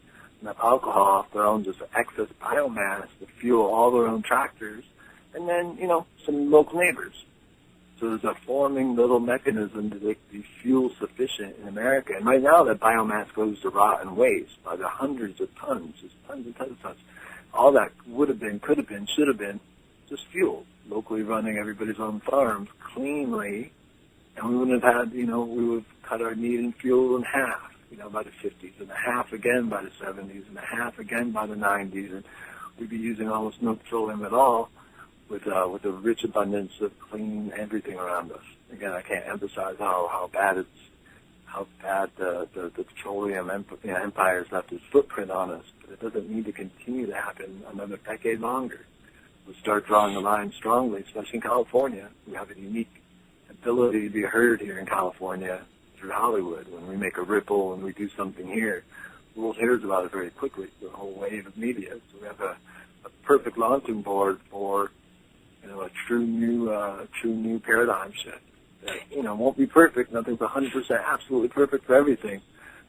alcohol off their own just excess biomass to fuel all their own tractors, and then, some local neighbors. So there's a forming little mechanism to make the fuel sufficient in America. And right now that biomass goes to rot and waste by the hundreds of tons, just tons and tons of tons. All that would have been, could have been, should have been just fuel, locally running everybody's own farms cleanly, and we wouldn't have had, we would have cut our need in fuel in half, by the 50s, and a half again by the 70s, and a half again by the 90s, and we'd be using almost no petroleum at all, with a rich abundance of clean everything around us. Again, I can't emphasize how bad the petroleum empires left its footprint on us, but it doesn't need to continue to happen another decade longer. We'll start drawing the line strongly, especially in California. We have a unique ability to be heard here in California through Hollywood. When we make a ripple and we do something here, the world hears about it very quickly, the whole wave of media. So we have a perfect launching board for a true new paradigm shift. That, won't be perfect. Nothing's 100% absolutely perfect for everything,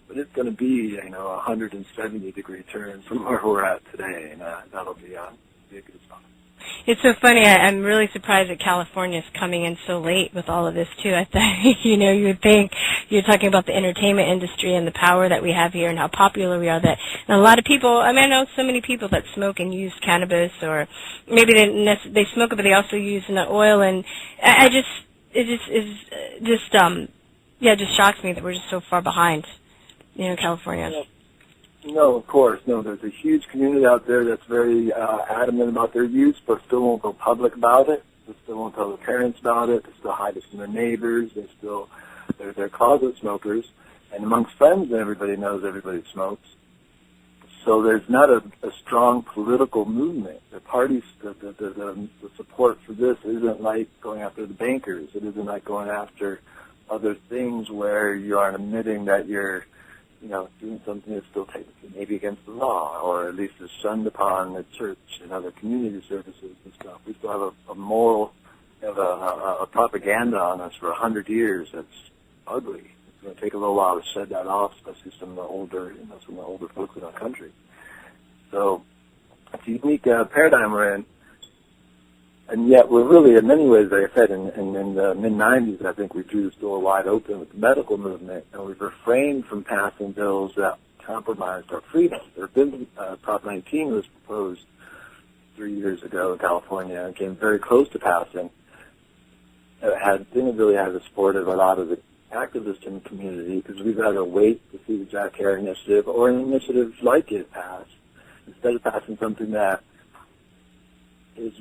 but it's going to be, a 170-degree turn from where we're at today, and that'll be a good spot. It's so funny. I'm really surprised that California is coming in so late with all of this, too. I thought, you would think you're talking about the entertainment industry and the power that we have here and how popular we are. That and a lot of people, I know so many people that smoke and use cannabis, or maybe they smoke it, but they also use the oil. And it just shocks me that we're just so far behind, California. No, of course. No, there's a huge community out there that's very adamant about their use, but still won't go public about it. They still won't tell their parents about it. They still hide it from their neighbors. They're closet smokers. And amongst friends, everybody knows everybody smokes. So there's not a strong political movement. The parties, the support for this isn't like going after the bankers. It isn't like going after other things where you aren't admitting that you're doing something that's still technically maybe against the law, or at least is shunned upon the church and other community services and stuff. We still have a moral, a propaganda on us for 100 years that's ugly. It's going to take a little while to shed that off, especially some of the older folks in our country. So it's a unique paradigm we're in. And yet we're really, in many ways, like I said, in the mid-'90s, I think we drew the door wide open with the medical movement, and we've refrained from passing bills that compromised our freedom. Prop 19 was proposed 3 years ago in California and came very close to passing. It didn't really have the support of a lot of the activists in the community, because we'd rather wait to see the Jack Herr initiative or an initiative like it pass, instead of passing something that is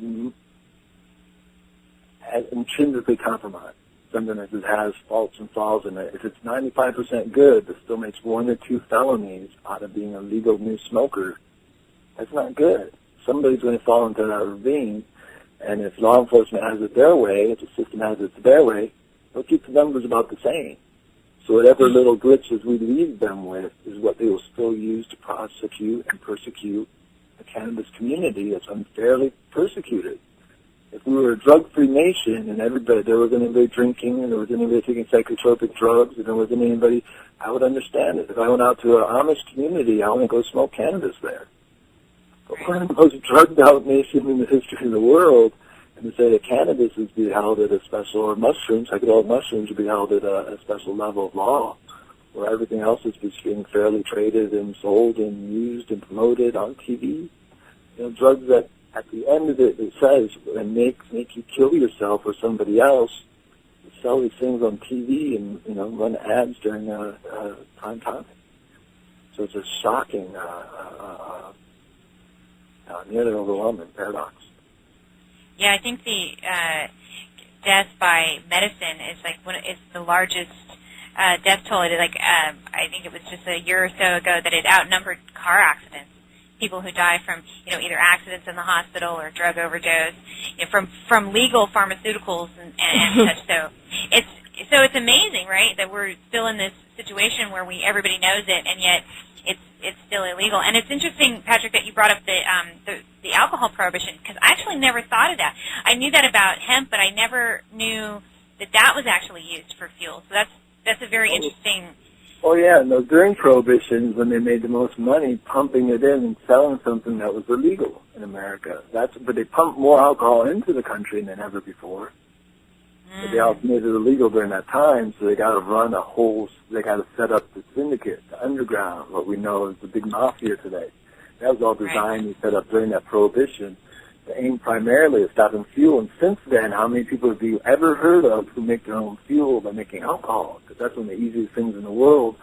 intrinsically compromised, something that has faults and flaws in it. If it's 95% good, but still makes 1 or 2 felonies out of being a legal new smoker, that's not good. Somebody's going to fall into that ravine, and if law enforcement has it their way, if the system has it their way, they'll keep the numbers about the same. So whatever little glitches we leave them with is what they will still use to prosecute and persecute the cannabis community that's unfairly persecuted. if we were a drug-free nation and there wasn't anybody drinking and there wasn't anybody taking psychotropic drugs and there wasn't anybody, I would understand it. If I went out to an Amish community, I want to go smoke cannabis there. But we're the most drugged-out nation in the history of the world, and to say that cannabis is being held at a special, or mushrooms, psychedelic mushrooms, would be held at a special level of law, where everything else is just being fairly traded and sold and used and promoted on TV. Drugs that at the end of it says and make you kill yourself or somebody else, sell these things on TV and run ads during prime time. So it's a shocking, nearly overwhelming paradox. Yeah, I think the death by medicine is it's the largest death toll. I think it was just a year or so ago that it outnumbered car accidents. People who die from either accidents in the hospital or drug overdose, from legal pharmaceuticals and such. So it's amazing, right, that we're still in this situation where everybody knows it, and yet it's still illegal. And it's interesting, Patrick, that you brought up the alcohol prohibition, because I actually never thought of that. I knew that about hemp, but I never knew that was actually used for fuel. So that's a very interesting. Oh, yeah, no, during Prohibition, when they made the most money pumping it in and selling something that was illegal in America. But they pumped more alcohol into the country than ever before. But they also made it illegal during that time, so they got to they got to set up the syndicate, the underground, what we know as the big mafia today. That was all designed and set up during that Prohibition to aim primarily at stopping fuel. And since then, how many people have you ever heard of who make their own fuel by making alcohol? Because that's one of the easiest things in the world.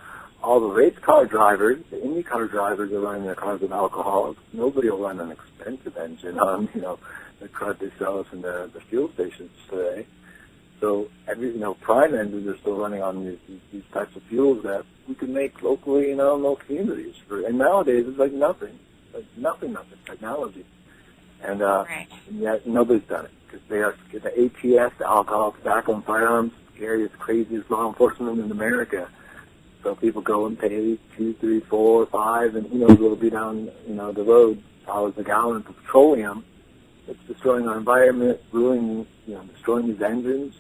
All the race car drivers, the Indy car drivers are running their cars with alcohol. Nobody will run an expensive engine on, the car they sell us in the fuel stations today. So prime engines are still running on these types of fuels that we can make locally in our own communities. And nowadays, it's like nothing technology. And yet nobody's done it, because they are the ATF, the alcohol, tobacco, and firearms, scariest, craziest law enforcement in America. So people go and pay $2, $3, $4, $5, and who knows what'll be down the road, $1 a gallon for petroleum. It's destroying our environment, destroying these engines.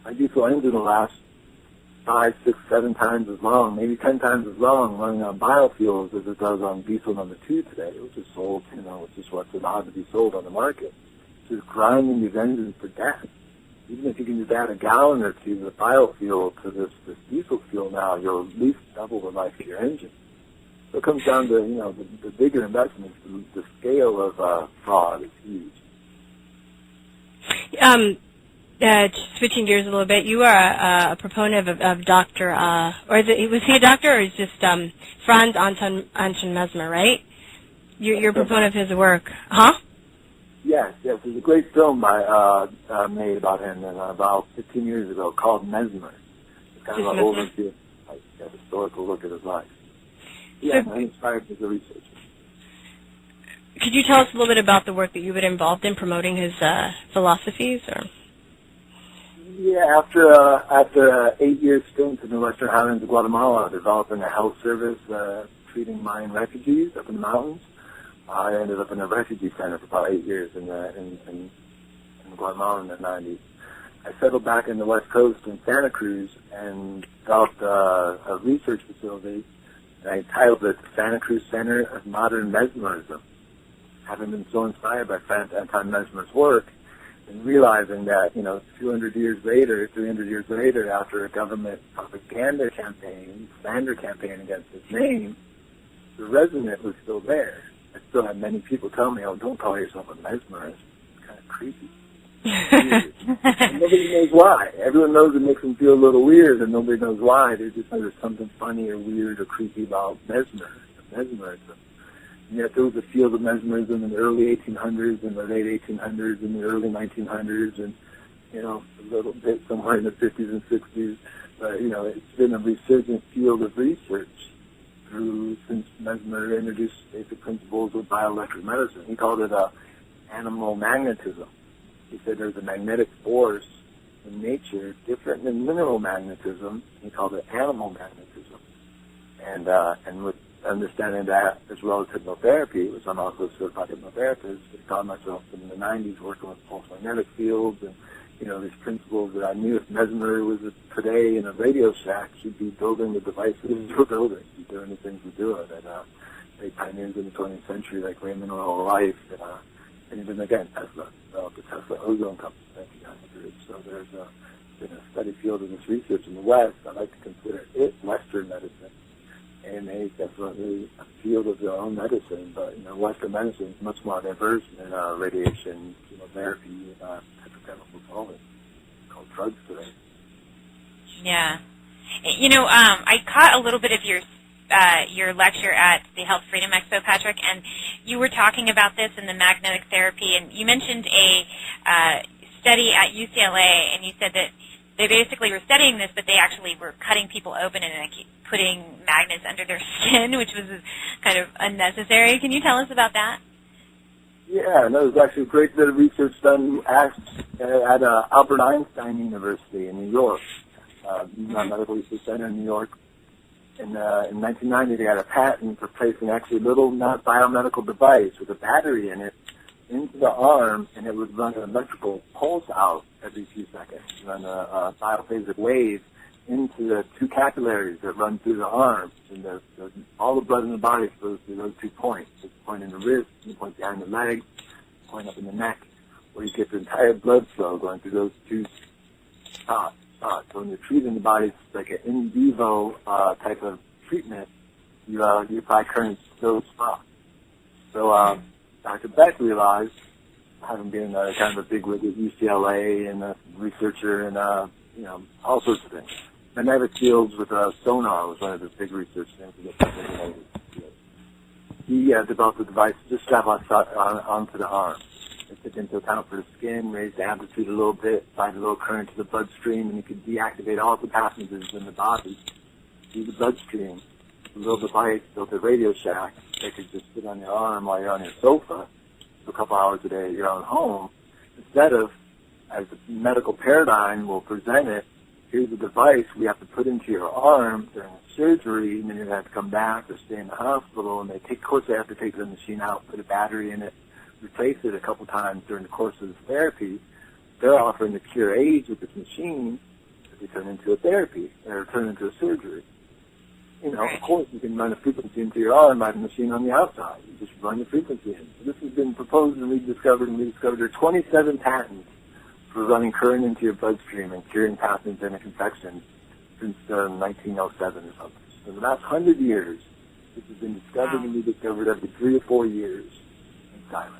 My diesel engine will last 5, 6, 7 times as long, maybe 10 times as long running on biofuels as it does on diesel number 2 today, which is sold, which is what's allowed to be sold on the market. It's just grinding these engines to death. Even if you can just add a gallon or two of biofuel to this diesel fuel now, you'll at least double the life of your engine. So it comes down to, the bigger investments, the scale of fraud is huge. Switching gears a little bit, you are a proponent of Dr. Was he a doctor, or is just Franz Anton Mesmer, right? You're a proponent of his work, huh? Yes. There's a great film made about him about 15 years ago called Mesmer. It's kind of an overview, a historical look at his life. Yeah, I inspired me as a researcher. Could you tell us a little bit about the work that you've been involved in promoting his philosophies, or? Yeah, after 8 years stint in the Western Highlands of Guatemala, developing a health service treating Mayan refugees up in the mountains, I ended up in a refugee center for about 8 years in Guatemala in the 90s. I settled back in the West Coast in Santa Cruz and developed a research facility, and I titled it Santa Cruz Center of Modern Mesmerism, having been so inspired by Franz Anton Mesmer's work, and realizing that, 200 years later, 300 years later, after a government propaganda campaign, slander campaign against his name, the resonance was still there. I still had many people tell me, don't call yourself a mesmerist. It's kind of creepy. And nobody knows why. Everyone knows it makes them feel a little weird, and nobody knows why. They just know there's something funny or weird or creepy about mesmerism. And yet there was a field of mesmerism in the early 1800s, in the late 1800s, in the early 1900s, and, a little bit somewhere in the 50s and 60s. But, it's been a resurgent field of research since Mesmer introduced basic principles of bioelectric medicine. He called it animal magnetism. He said there's a magnetic force in nature different than mineral magnetism. He called it animal magnetism. And with understanding that as well as hypnotherapy, which I'm also a certified hypnotherapist, I found myself in the 90s working with pulse magnetic fields and, these principles that I knew if Mesmer was today in a Radio Shack, she'd be building the devices we're building, she'd be doing the things we're doing. And they pioneers in the 20th century like Raymond Earl Life, and even again, Tesla developed the Tesla ozone company in 1900. So there's been a steady field of this research in the West. I like to consider it Western medicine. AMA is definitely a field of their own medicine, but Western medicine is much more diverse than radiation, chemotherapy, petrochemicals, all it called drugs today. Yeah. I caught a little bit of your lecture at the Health Freedom Expo, Patrick, and you were talking about this in the magnetic therapy, and you mentioned a study at UCLA, and you said that they basically were studying this, but they actually were cutting people open and putting magnets under their skin, which was kind of unnecessary. Can you tell us about that? Yeah, no, there's actually a great bit of research done at Albert Einstein University in New York, Medical Research Center in New York. In 1990, they had a patent for placing actually a little not biomedical device with a battery in it into the arm, and it would run an electrical pulse out every few seconds, run a biophasic wave into the two capillaries that run through the arm. And all the blood in the body flows through those 2 points. There's a point in the wrist, and a point behind the leg, a point up in the neck, where you get the entire blood flow going through those two spots. So when you're treating the body, it's like an in vivo type of treatment. You apply current to those spots. So Dr. Beck realized, having been kind of a bigwig at UCLA and a researcher and all sorts of things. Magnetic fields with sonar was one of his big research things to get people. He developed a device to just strap onto the arm. It took into account for the skin, raised the amplitude a little bit, applied a little current to the bloodstream, and you could deactivate all the passengers in the body through the bloodstream. A little device built a Radio Shack that could just sit on your arm while you're on your sofa for a couple hours a day at your own home, instead of, as the medical paradigm will present it, here's a device we have to put into your arm during surgery, and then you have to come back or stay in the hospital, and of course they have to take the machine out, put a battery in it, replace it a couple times during the course of the therapy. They're offering to cure AIDS with this machine that they turn into a therapy, or turn into a surgery. Of course, you can run a frequency into your arm by the machine on the outside. You just run the frequency in. This has been proposed and rediscovered. There are 27 patents for running current into your bloodstream and curing pathogenic infections since 1907 or something. So the last 100 years, this has been discovered and rediscovered every 3 or 4 years in silence.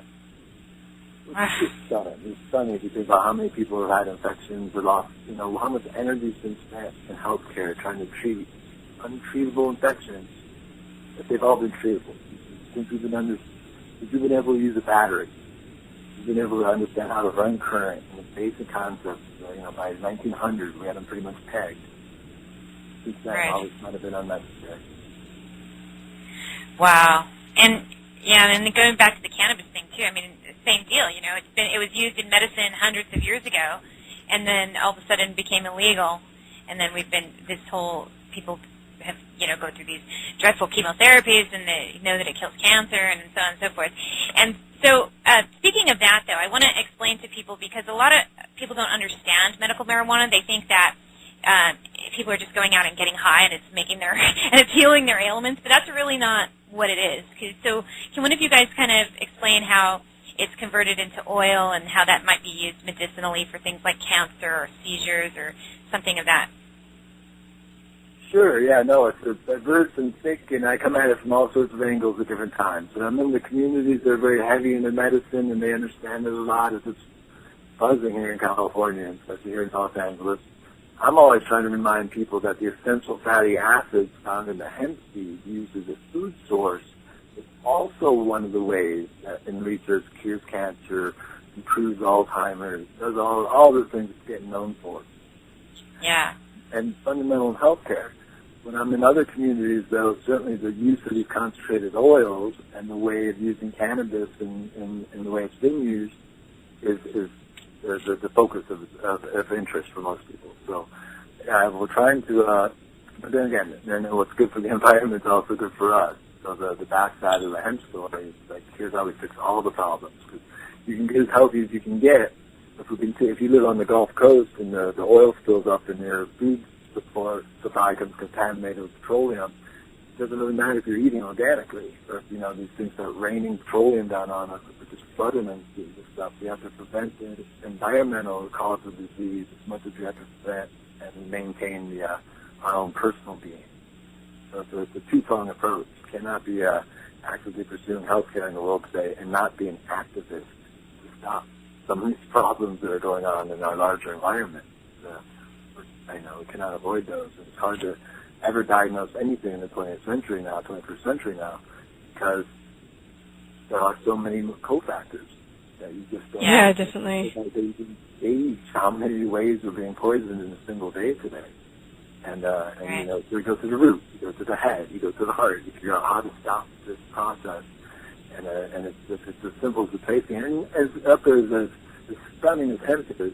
It's stunning. It's stunning if you think about how many people have had infections or lost, how much energy has been spent in healthcare trying to treat untreatable infections, that they've all been treatable. Since we've been able to use a battery, we've been able to understand how to run current and the basic concepts. By 1900, we had them pretty much pegged. Since then, all this might have been unnecessary. Wow. And going back to the cannabis thing too. I mean, same deal. It was used in medicine hundreds of years ago, and then all of a sudden became illegal, and then people have, go through these dreadful chemotherapies, and they know that it kills cancer, and so on and so forth. And so, speaking of that, though, I want to explain to people, because a lot of people don't understand medical marijuana. They think that people are just going out and getting high, and it's healing their ailments, but that's really not what it is. So, can one of you guys kind of explain how it's converted into oil and how that might be used medicinally for things like cancer or seizures or something of that? Sure, yeah, no, it's diverse and thick, and I come at it from all sorts of angles at different times. And I'm in the communities that are very heavy in their medicine, and they understand it a lot as it's buzzing here in California, especially here in Los Angeles. I'm always trying to remind people that the essential fatty acids found in the hemp seed used as a food source is also one of the ways that in research cures cancer, improves Alzheimer's, does all the things it's getting known for. Yeah. And fundamental in healthcare. When I'm in other communities, though, certainly the use of these concentrated oils and the way of using cannabis and the way it's been used is the focus of interest for most people. So we're trying to, but then again, what's good for the environment is also good for us. So the backside of the hemp story is like, here's how we fix all the problems. Because you can get as healthy as you can get. If you live on the Gulf Coast and the oil spills up and your food supply becomes contaminated with petroleum, it doesn't really matter if you're eating organically or if, these things start raining petroleum down on us or just flooding and this stuff. We have to prevent the environmental cause of disease as much as we have to prevent and maintain our own personal being. So it's a two-pronged approach. You cannot be actively pursuing healthcare in the world today and not be an activist to stop some of these problems that are going on in our larger environment. We cannot avoid those. And it's hard to ever diagnose anything in the 21st century now, because there are so many cofactors that you just don't. Yeah, definitely. Gauge how many ways we're being poisoned in a single day today. And so you go to the root, you go to the head, you go to the heart, you figure out how to stop this process. And it's as simple as the tasting. And as up there as stunning as hemp is,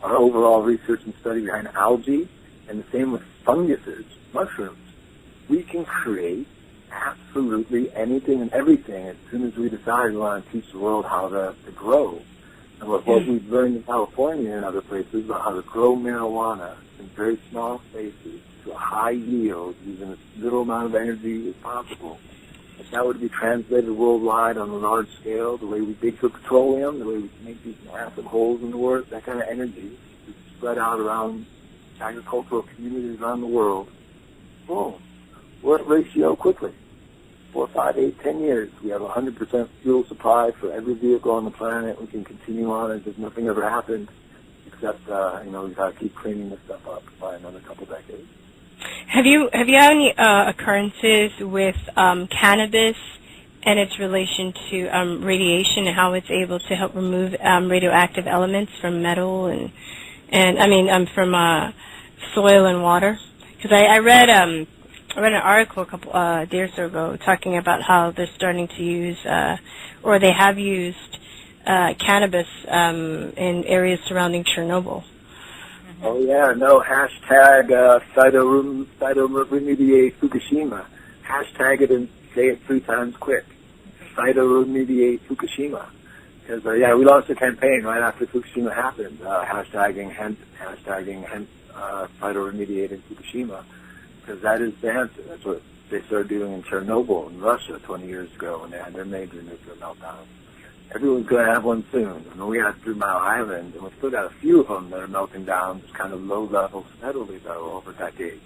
our overall research and study behind algae, and the same with funguses, mushrooms, we can create absolutely anything and everything as soon as we decide we want to teach the world how to grow. And what we've learned in California and other places about how to grow marijuana in very small spaces to a high yield using as little amount of energy as possible. If that were to be translated worldwide on a large scale, the way we dig for petroleum, the way we make these massive holes in the earth, that kind of energy is spread out around agricultural communities around the world, boom, we're at ratio quickly. 4, 5, 8, 10 years, we have 100% fuel supply for every vehicle on the planet. We can continue on as if nothing ever happened, except, we've got to keep cleaning this stuff up by another couple decades. Have you had any occurrences with cannabis and its relation to radiation and how it's able to help remove radioactive elements from metal and from soil and water? Because I read an article a couple days ago talking about how they're starting to use or they have used cannabis in areas surrounding Chernobyl. Oh, yeah, no, hashtag cytoremediate Fukushima. Hashtag it and say it 3 times quick. Cytoremediate Fukushima. Because, we launched a campaign right after Fukushima happened, hashtagging hemp, cytoremediating Fukushima. Because that is the answer. That's what they started doing in Chernobyl in Russia 20 years ago when they had their major nuclear meltdown. Everyone's going to have one soon. We had 3 Mile Island, and we've still got a few of them that are melting down, just kind of low level, steadily though, over decades.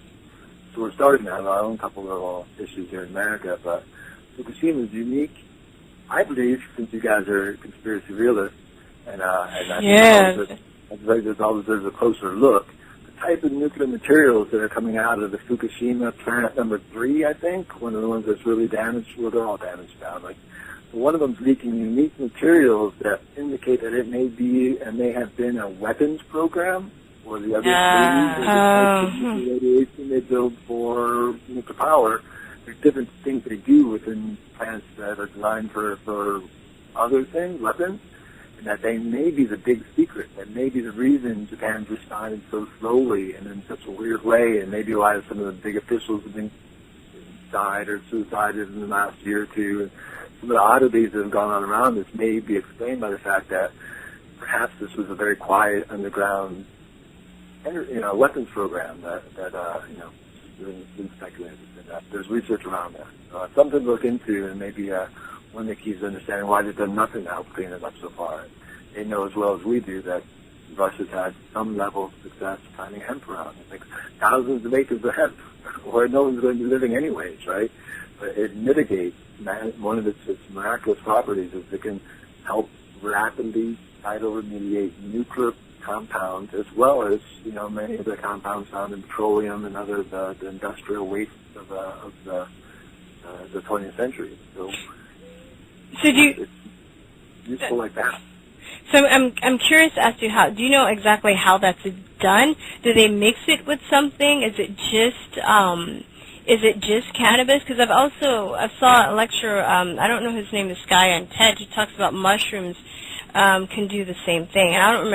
So we're starting to have our own couple little issues here in America, but Fukushima is unique, I believe, since you guys are conspiracy realists, and I think there's a closer look. The type of nuclear materials that are coming out of the Fukushima plant number 3, I think, one of the ones that's really damaged, well, they're all damaged now, one of them's leaking unique materials that indicate that it may have been a weapons program, or the other radiation they build for nuclear power. There's different things they do within plants that are designed for other things, weapons, and that they may be the big secret. That may be the reason Japan's responded so slowly and in such a weird way, and maybe why some of the big officials have been died or suicided in the last year or two. And some of the oddities that have gone on around this may be explained by the fact that perhaps this was a very quiet underground, weapons program that been speculated. And there's research around that. Something to look into, and maybe one that keeps understanding why they've done nothing to help clean it up so far. They know as well as we do that Russia's had some level of success finding hemp around. It's like thousands of acres of hemp, where no one's going to be living anyways, right? But it mitigates. One of its miraculous properties is it can help rapidly cytoremediate nuclear compounds, as well as many of the compounds found in petroleum and other the industrial wastes of the 20th century. So it's useful like that. So I'm curious as to how. Do you know exactly how that's done? Do they mix it with something? Is it just is it just cannabis? Because I saw a lecture, I don't know his name, this guy on TED, who talks about mushrooms can do the same thing. And I don't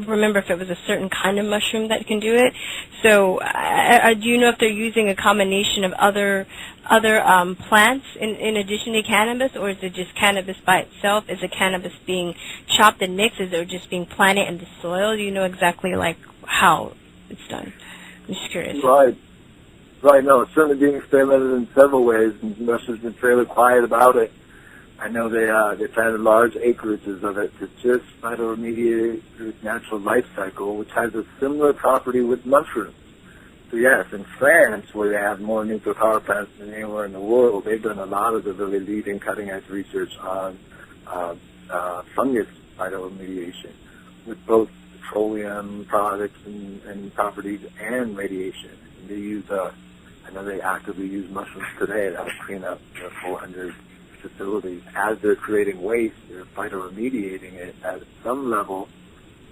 remember if it was a certain kind of mushroom that can do it. So do you know if they're using a combination of other plants in addition to cannabis, or is it just cannabis by itself? Is the cannabis being chopped and mixed? Is it just being planted in the soil? Do you know exactly like how it's done? I'm just curious. Right, no, it's certainly being experimented in several ways, and Russia's been fairly quiet about it. I know they planted large acreages of it to just phytoremediate its natural life cycle, which has a similar property with mushrooms. So yes, in France, where they have more nuclear power plants than anywhere in the world, they've done a lot of the really leading cutting-edge research on fungus phytoremediation with both petroleum products and properties and radiation. And they use, I know they actively use mushrooms today that will clean up 400 facilities. As they're creating waste, they're phytoremediating it at some level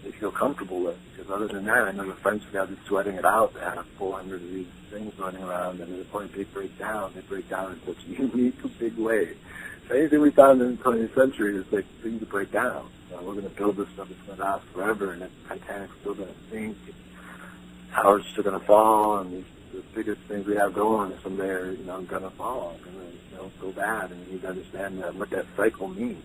they feel comfortable with. Because other than that, I know the French guys are sweating it out. They have 400 of these things running around, and at the point they break down in such a unique, big way. So anything we found in the 20th century is like things that break down. We're going to build this stuff that's going to last forever, and the Titanic's still going to sink, towers are still going to fall, and the biggest things we have going someday are, going to fall, going to, go bad, and you need to understand what that cycle means.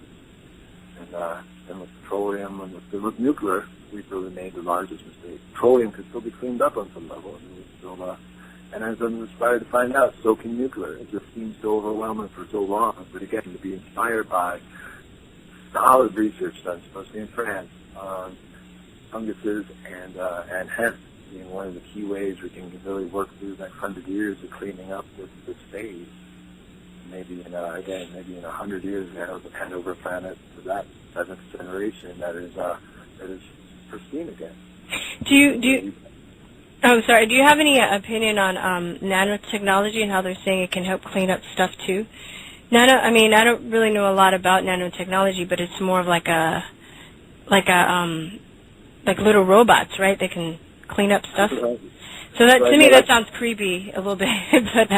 And with petroleum and with nuclear, we've really made the largest mistake. Petroleum could still be cleaned up on some level, and as I'm inspired to find out, so can nuclear. It just seems so overwhelming for so long. But again, to be inspired by solid research done, especially in France, on funguses and hemp being one of the key ways we can really work through the next 100 years of cleaning up this phase. Maybe in 100 years, we'll hand over a planet to that seventh generation that is pristine again. Do you have any opinion on nanotechnology and how they're saying it can help clean up stuff too? I don't really know a lot about nanotechnology, but it's more of like little robots, right? They can clean up stuff. So that to me that sounds creepy a little bit, but.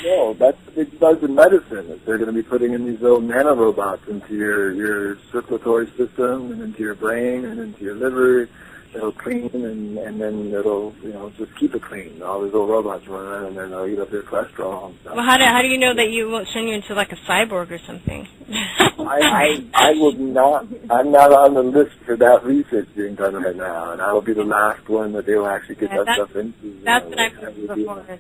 No, that's what it does in medicine. They're going to be putting in these little nanorobots into your circulatory system and into your brain and into your liver. It'll clean and then it'll just keep it clean. All these little robots run around and then they'll eat up your cholesterol and stuff. Well, how do you know that you won't turn you into like a cyborg or something? I will not. I'm not on the list for that research being done right now, and I will be the last one that they will actually get that stuff into. That's what I'm looking for. That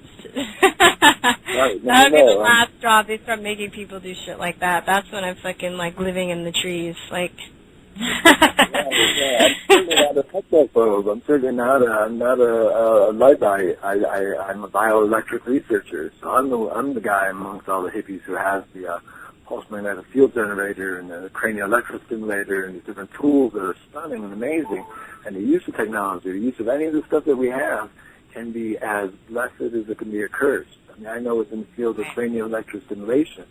would be the last straw. They start making people do shit like that. That's when I'm fucking like living in the trees, like. I'm certainly not a technophobe. I'm not a Luddite. I'm a bioelectric researcher. So I'm the guy amongst all the hippies who has the pulse magnetic field generator and the cranial electrostimulator and these different tools that are stunning and amazing. And the use of technology, the use of any of the stuff that we have, can be as blessed as it can be a curse. I know within the field of cranial electrostimulation,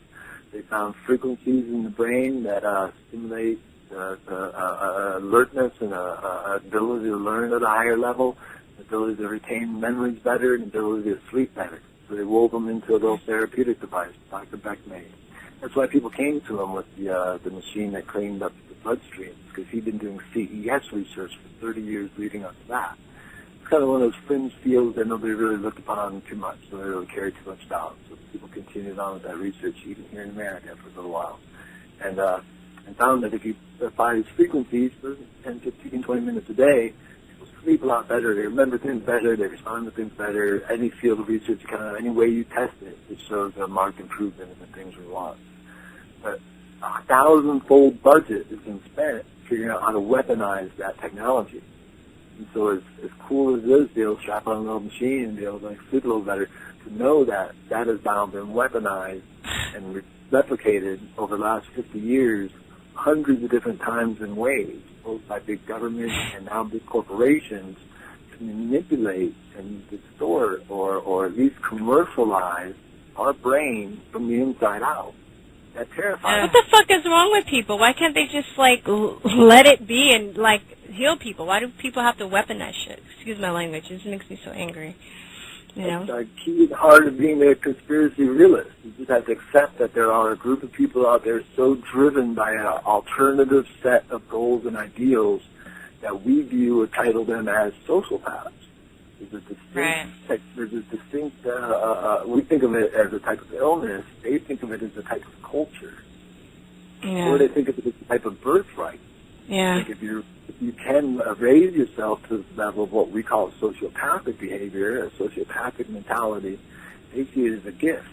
they found frequencies in the brain that stimulate alertness and ability to learn at a higher level, ability to retain memories better, and ability to sleep better. So they wove them into a little therapeutic device Dr. Beck made. That's why people came to him with the machine that cleaned up the bloodstreams, because he'd been doing CES research for 30 years leading up to that. It's kind of one of those fringe fields that nobody really looked upon too much, so they really carried too much doubt. So people continued on with that research even here in America for a little while. And found that if you apply these frequencies for 10, 15, 20 minutes a day, people sleep a lot better, they remember things better, they respond to things better. Any field of research, any way you test it, it shows a marked improvement in the things we want. But a 1,000-fold budget has been spent figuring out how to weaponize that technology. And so as cool as it is to be able to strap on a little machine and be able to sleep a little better, to know that that has now been weaponized and replicated over the last 50 years hundreds of different times and ways, both by big governments and now big corporations, to manipulate and distort or at least commercialize our brain from the inside out. That terrifies. What the fuck is wrong with people? Why can't they just let it be and heal people? Why do people have to weaponize shit? Excuse my language. This makes me so angry. know? It's the key and heart of being a conspiracy realist. You just have to accept that there are a group of people out there so driven by an alternative set of goals and ideals that we view or title them as sociopaths. There's a distinct, we think of it as a type of illness. They think of it as a type of culture. Yeah. Or they think of it as a type of birthright. Yeah. Like if you can raise yourself to the level of what we call sociopathic behavior, a sociopathic mentality, they see it as a gift.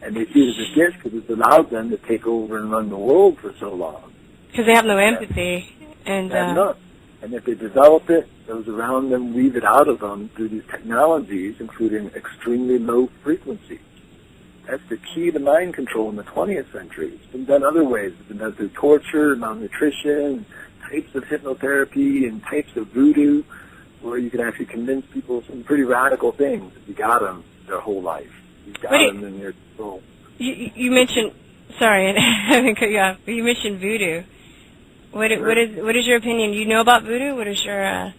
And they see it as a gift because it's allowed them to take over and run the world for so long. Because they have no empathy. And if they develop it, those around them weave it out of them through these technologies, including extremely low frequencies. That's the key to mind control in the 20th century. It's been done other ways. It's been done through torture, malnutrition, types of hypnotherapy, and types of voodoo, where you can actually convince people of some pretty radical things if you got them their whole life. You got them in their soul. You mentioned, sorry, I haven't cut you off, but you mentioned voodoo. What is your opinion? You know about voodoo? What is your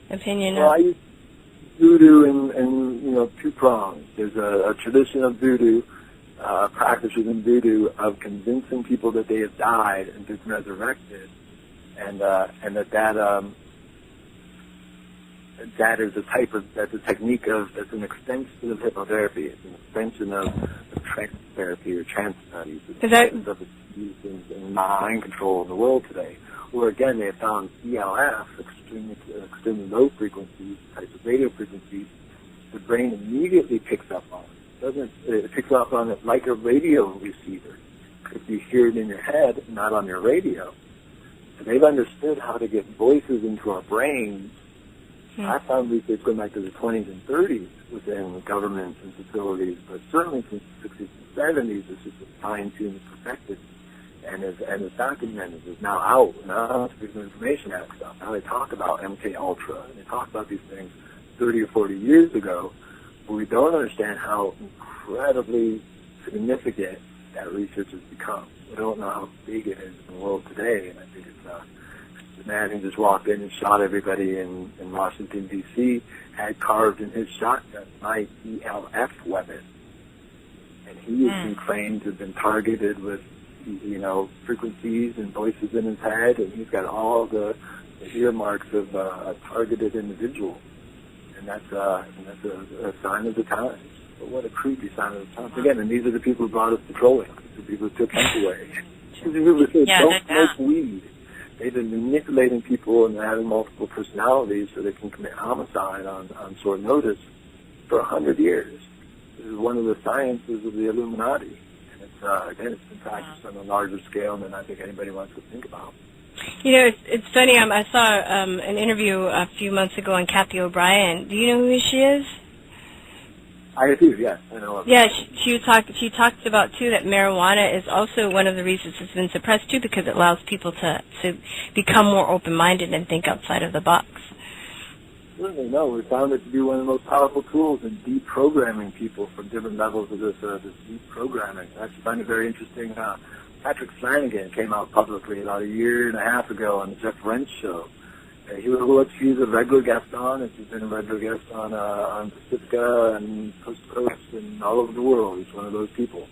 opinion? Well, I use voodoo in two prongs. There's a tradition of voodoo, practices in voodoo of convincing people that they have died and been resurrected, and that is that's a technique that's an extension of hypnotherapy. It's an extension of trance therapy or trance studies. It's used in mind control in the world today, where again they have found ELF, extremely low frequencies, types of radio frequencies, the brain immediately picks up on it. It picks up on it like a radio receiver. If you hear it in your head, not on your radio. So they've understood how to get voices into our brains. I found research going back to the 20s and 30s within governments and facilities, but certainly from the 60s and 70s, this is fine-tuned and perfected, and is documented, is now out. Now there's Information Act stuff. Now they talk about MK Ultra, and they talk about these things 30 or 40 years ago, but we don't understand how incredibly significant that research has become. We don't know how big it is in the world today, and I think it's the man who just walked in and shot everybody in Washington, D.C., had carved in his shotgun my ELF weapon. And he has been claimed to have been targeted with, frequencies and voices in his head, and he's got all the earmarks of a targeted individual. And that's a sign of the times. But what a creepy sign of the times. Again, and these are the people who brought us petroleum, the people who took hemp away. These are the people who said, don't smoke weed. They've been manipulating people and having multiple personalities so they can commit homicide on short notice for 100 years. This is one of the sciences of the Illuminati. And it's been practiced on a larger scale than I think anybody wants to think about. It's funny. I saw an interview a few months ago on Kathy O'Brien. Do you know who she is? I do, yes. I know. Yeah, she talks about, too, that marijuana is also one of the reasons it's been suppressed, too, because it allows people to become more open-minded and think outside of the box. Certainly, no. We found it to be one of the most powerful tools in deprogramming people from different levels of this deprogramming. I actually find it very interesting. Patrick Flanagan came out publicly about a year and a half ago on the Jeff Rense show. He's a regular guest on, and he's been a regular guest on Pacifica and Coast to Coast and all over the world. He's one of those people.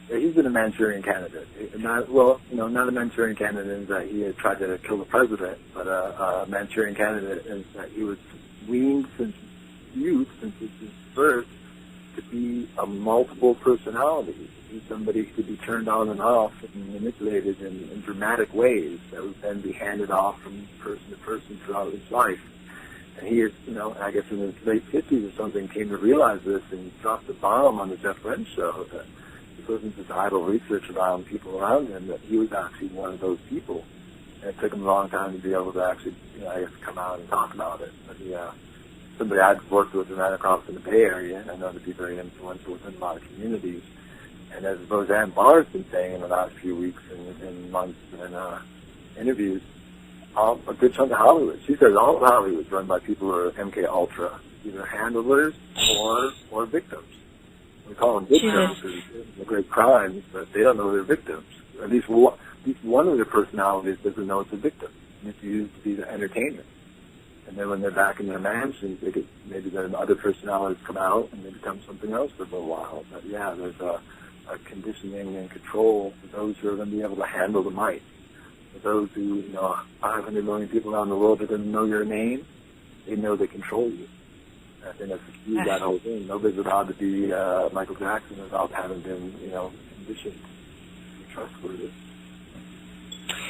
He's been a Manchurian candidate. Not a Manchurian candidate in that he had tried to kill the president, but a Manchurian candidate in that he was weaned since youth, since his birth, to be a multiple personality. He's somebody who could be turned on and off and manipulated in dramatic ways that would then be handed off from person to person throughout his life. And he, I guess in his late 50s or something, came to realize this and dropped a bomb on the Jeff Rense show that it wasn't just idle research around people around him, that he was actually one of those people. And it took him a long time to be able to actually, come out and talk about it. But somebody I've worked with right across in the Bay Area, and I know to be very influential within a lot of communities. And as Roseanne Barr's been saying in the last few weeks and months and interviews, a good chunk of Hollywood. She says all of Hollywood is run by people who are MK Ultra, either handlers or victims. We call them victims because they're great crimes, but they don't know they're victims. At least one of their personalities doesn't know it's a victim. It's used to be the entertainment. And then when they're back in their mansions, they get, maybe the other personalities come out and they become something else for a little while. But yeah, there's a conditioning and control for those who are going to be able to handle the might. For those who, 500 million people around the world are going to know your name, they know they control you. I think that's the key to that whole thing. Nobody's allowed to be Michael Jackson without having been, conditioned to be trustworthy.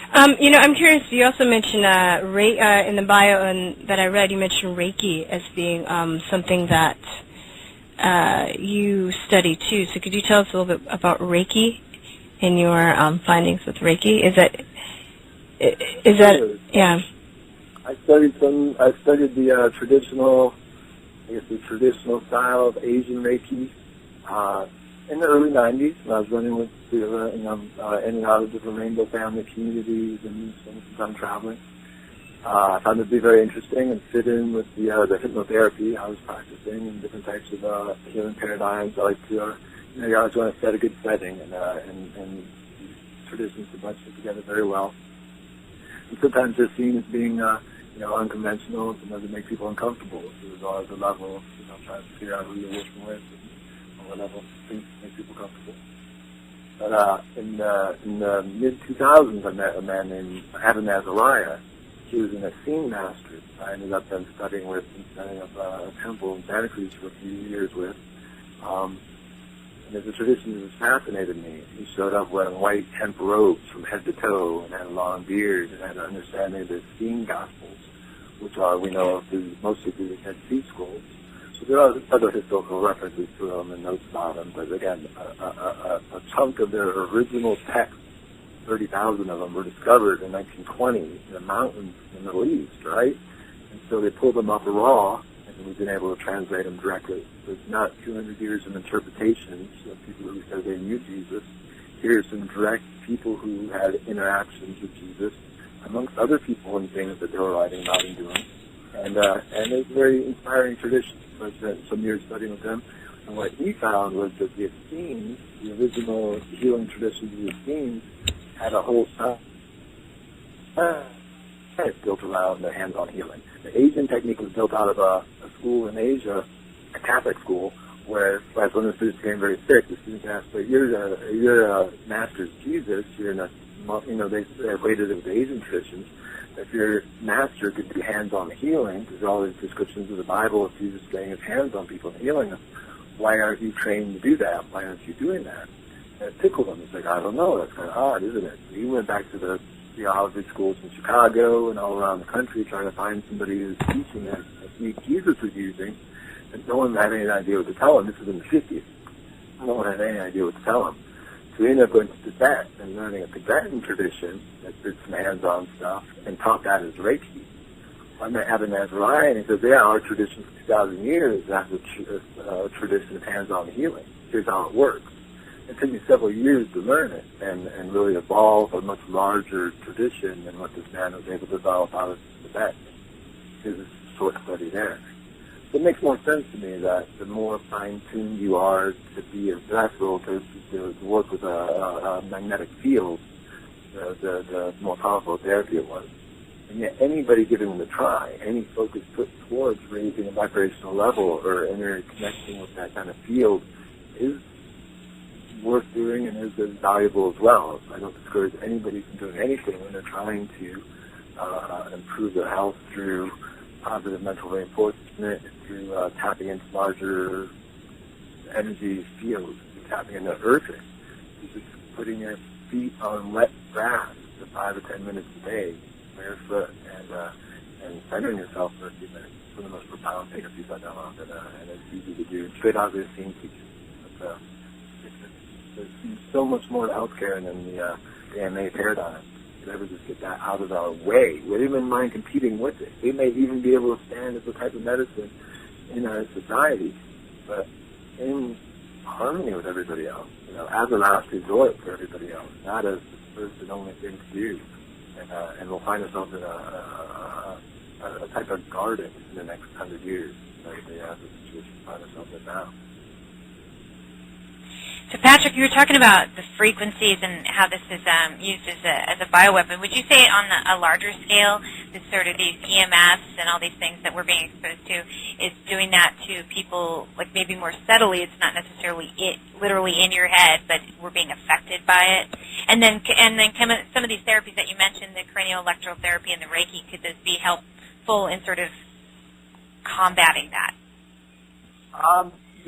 I'm curious, you also mentioned in the bio that I read, you mentioned Reiki as being something that you study too. So could you tell us a little bit about Reiki and your findings with Reiki? Is that yeah? I studied the traditional style of Asian Reiki in the early 90s when I was running with in and out of different rainbow family communities and spending some time traveling. I found it to be very interesting and fit in with the hypnotherapy I was practicing and different types of healing paradigms. I like to, you always want to set a good setting, and these traditions are bunched together very well. And sometimes they're seen as being, unconventional, and sometimes it makes people uncomfortable. So there's always a level of, trying to figure out who you're working with and on what level things make people comfortable. But in the mid-2000s, I met a man named Adam Azariah. He was an Essene master. I ended up then studying with and setting up a temple in Santa Cruz for a few years with. And as a tradition that fascinated me, he showed up wearing white hemp robes from head to toe and had a long beard and had an understanding of the Essene Gospels, which we know of mostly through the Dead Sea Scrolls. So there are other historical references to them and notes about them, but again, a chunk of their original text, 30,000 of them, were discovered in 1920 in the mountains in the Middle East, right? And so they pulled them up raw, and we've been able to translate them directly. So it's not 200 years of interpretations of people who said they knew Jesus. Here's some direct people who had interactions with Jesus, amongst other people and things that they were writing about and doing. And it's a very inspiring tradition. So I spent some years studying with them. And what he found was that the Essenes, the original healing traditions of the Essenes, had a whole science built around the hands-on healing. The Asian technique was built out of a school in Asia, a Catholic school, where as when the students became very sick, the students asked, "But you're a master's Jesus. You're in a," they equated it with the Asian traditions. If your master could do hands-on healing, because all these descriptions of the Bible of Jesus laying his hands on people and healing them, why aren't you trained to do that? Why aren't you doing that? And it tickled him. He's like, I don't know. That's kind of odd, isn't it? So he went back to the theology schools in Chicago and all around the country trying to find somebody who's teaching that Jesus was using, and no one had any idea what to tell him. This was in the 50s. No one had any idea what to tell him. So he ended up going to Tibet and learning a Tibetan tradition that did some hands-on stuff and taught that as Reiki. I met Adam Azariah, and he says, yeah, our tradition for 2,000 years has a tradition of hands-on healing. Here's how it works. It took me several years to learn it and really evolve a much larger tradition than what this man was able to develop out of Tibet. His short study there. It makes more sense to me that the more fine-tuned you are to be a vessel to work with a magnetic field, the more powerful therapy it was. And yet anybody giving them a try, any focus put towards raising a vibrational level or interconnecting with that kind of field is worth doing and is as valuable as well. I don't discourage anybody from doing anything when they're trying to improve their health through positive mental reinforcement, through tapping into larger energy fields, tapping into earthing. Just putting your feet on wet grass for 5 or 10 minutes a day, barefoot, and centering yourself for a few minutes. It's one of the most profound things if you sat down on it, and it's easy to do. Straight out of the scene teaching. There's so much more to healthcare than the AMA paradigm. You ever just get that out of our way. We don't even mind competing with it. It may even be able to stand as a type of medicine in our society, but in harmony with everybody else, as a last resort for everybody else, not as the first and only thing to do. And we'll find ourselves in a type of garden in the next 100 years, like the situation we find ourselves in now. So, Patrick, you were talking about the frequencies and how this is used as a bioweapon. Would you say on a larger scale, this sort of these EMFs and all these things that we're being exposed to is doing that to people, like maybe more subtly? It's not necessarily literally in your head, but we're being affected by it. And then some of these therapies that you mentioned, the cranial electrotherapy and the Reiki, could this be helpful in sort of combating that?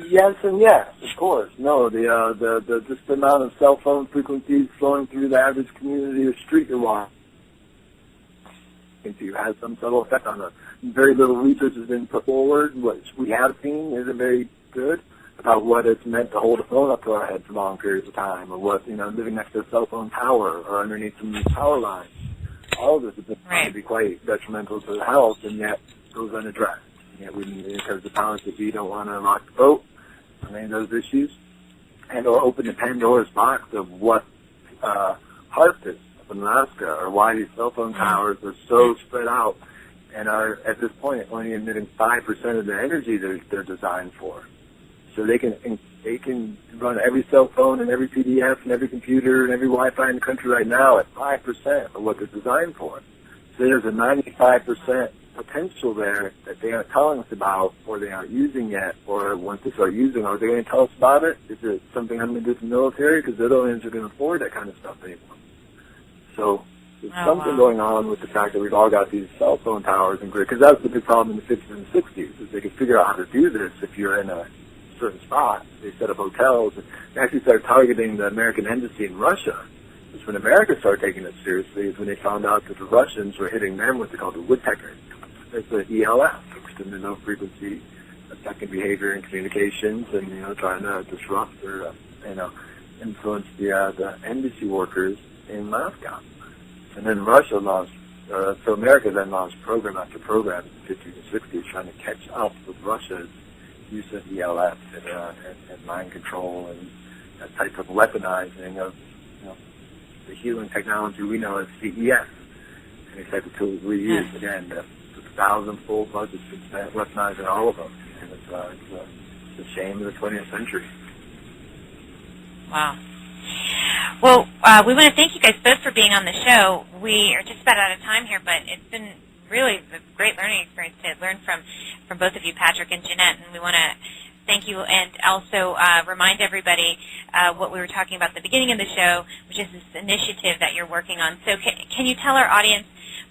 Yes and yes, of course. No, the just the amount of cell phone frequencies flowing through the average community or street you're walking into has some subtle effect on it. Very little research has been put forward. What we have seen isn't very good about what it's meant to hold a phone up to our head for long periods of time, or what, living next to a cell phone tower or underneath some power lines. All of this has been found to be quite detrimental to the health, and yet goes unaddressed. Yet because the powers that be don't want to rock the boat on any of those issues, and or open the Pandora's box of what Harpus of Alaska, or why these cell phone towers are so spread out and are at this point only emitting 5% of the energy they're designed for. So they can run every cell phone and every PDF and every computer and every Wi-Fi in the country right now at 5% of what they're designed for. So there's a 95% potential there that they aren't telling us about, or they aren't using yet, or once they start using, are they going to tell us about it? Is it something I'm going to do for the military? Because they're the ones who are going to afford that kind of stuff anymore. So there's something going on with the fact that we've all got these cell phone towers and grid, because that was the big problem in the 50s and 60s, is they could figure out how to do this if you're in a certain spot. They set up hotels and actually started targeting the American embassy in Russia. Because when America started taking it seriously is when they found out that the Russians were hitting them with what they call the woodpecker. It's the ELF, extended low frequency affecting behavior and communications, and trying to disrupt or influence the embassy workers in Moscow. And then Russia launched, so America then launched program after program in the 50s and 60s, trying to catch up with Russia's use of ELF and mind control and that type of weaponizing of the healing technology we know as CES, any type of tools we use. Again, 1,000-fold budget's been spent weaponizing all of them, and it's a shame of the 20th century. Wow. Well, we want to thank you guys both for being on the show. We are just about out of time here, but it's been really a great learning experience to learn from both of you, Patrick and Jeanette, and we want to thank you and also remind everybody what we were talking about at the beginning of the show, which is this initiative that you're working on. So can you tell our audience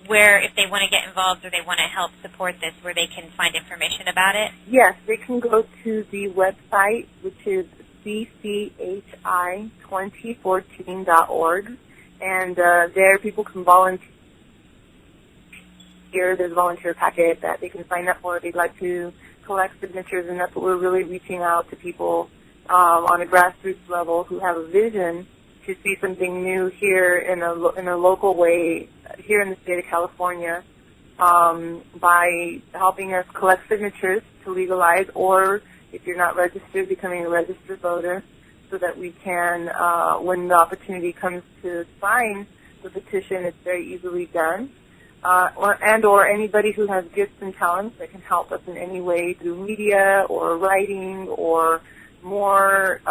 where, if they want to get involved or they want to help support this, where they can find information about it? Yes, they can go to the website, which is cchi2014.org, and there people can volunteer. There's a volunteer packet that they can sign up for if they'd like to collect signatures, and that's what we're really reaching out to people on a grassroots level who have a vision to see something new here in a local way here in the state of California, by helping us collect signatures to legalize, or if you're not registered, becoming a registered voter, so that we can, when the opportunity comes to sign the petition, it's very easily done. Or anybody who has gifts and talents that can help us in any way through media or writing or more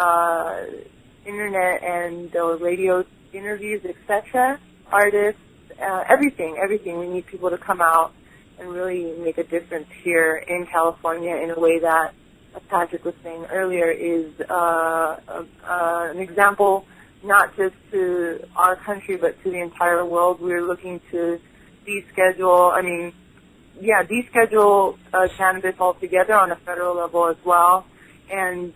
internet and or radio interviews, etc. Artists, everything. We need people to come out and really make a difference here in California in a way that, as Patrick was saying earlier, is an example not just to our country but to the entire world. We're looking to deschedule cannabis altogether on a federal level as well, and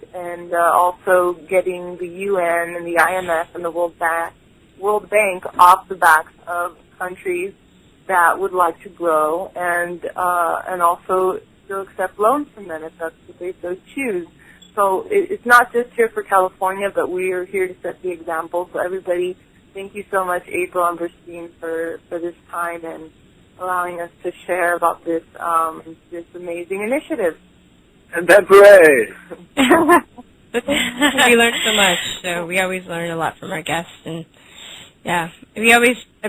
also getting the UN and the IMF and the World Bank off the backs of countries that would like to grow, and also still accept loans from them if that's what they so choose. So it's not just here for California, but we are here to set the example. So everybody, thank you so much, April and Virstyne, for this time and allowing us to share about this amazing initiative. And then hooray! We learned so much, so we always learn a lot from our guests, and our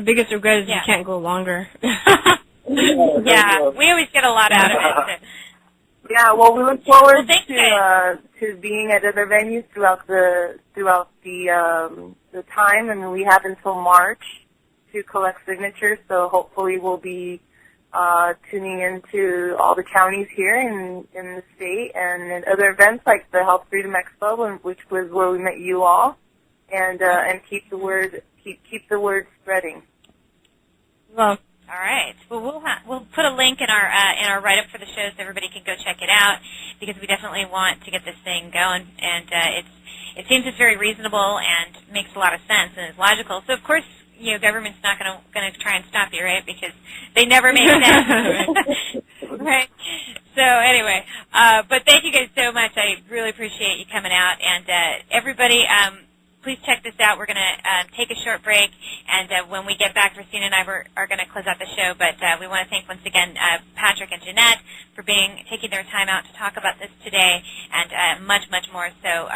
biggest regret is we can't go longer. Yeah, we always get a lot out of it. Yeah, well, we look forward to being at other venues throughout the time, and we have until March to collect signatures. So hopefully, we'll be tuning into all the counties here in the state, and in other events like the Health Freedom Expo, which was where we met you all, and keep the word spreading. Well. All right. Well, we'll put a link in our write-up for the show so everybody can go check it out, because we definitely want to get this thing going, and it seems it's very reasonable and makes a lot of sense and is logical. So of course, government's not going to try and stop you, right? Because they never make sense, right? So anyway, but thank you guys so much. I really appreciate you coming out, and everybody. Please check this out. We're going to take a short break, and when we get back, Virstyne and I are going to close out the show. But we want to thank once again Patrick and Jeanette for taking their time out to talk about this today, and much, much more. So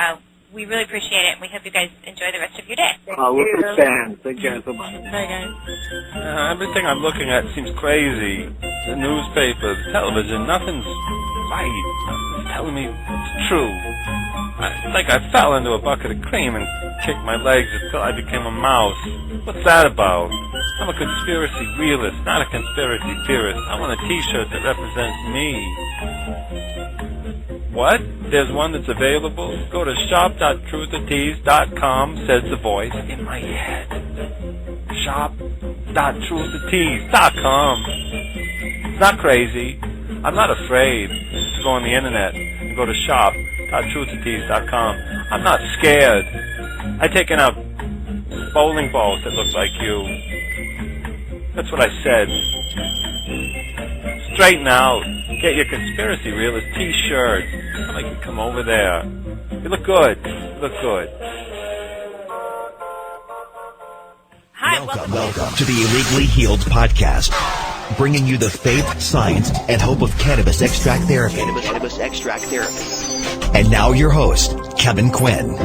we really appreciate it, and we hope you guys enjoy the rest of your day. We're big fans. Thank you so much. Bye, guys. Everything I'm looking at seems crazy. The newspapers, television, nothing's right. It's telling me it's true. It's like I fell into a bucket of cream and kicked my legs until I became a mouse. What's that about? I'm a conspiracy realist, not a conspiracy theorist. I want a T-shirt that represents me. What? There's one that's available? Go to shop.truthertease.com, says the voice in my head. Shop.truthertease.com. It's not crazy. I'm not afraid to go on the internet and go to shop.truthertease.com. I'm not scared. I've taken out bowling balls that look like you. That's what I said. Straighten out. Get your conspiracy realist T-shirt. I can come over there. You look good. You look good. Hi, welcome to the Illegally Healed podcast, bringing you the faith, science, and hope of cannabis extract therapy. And now your host, Kevin Quinn.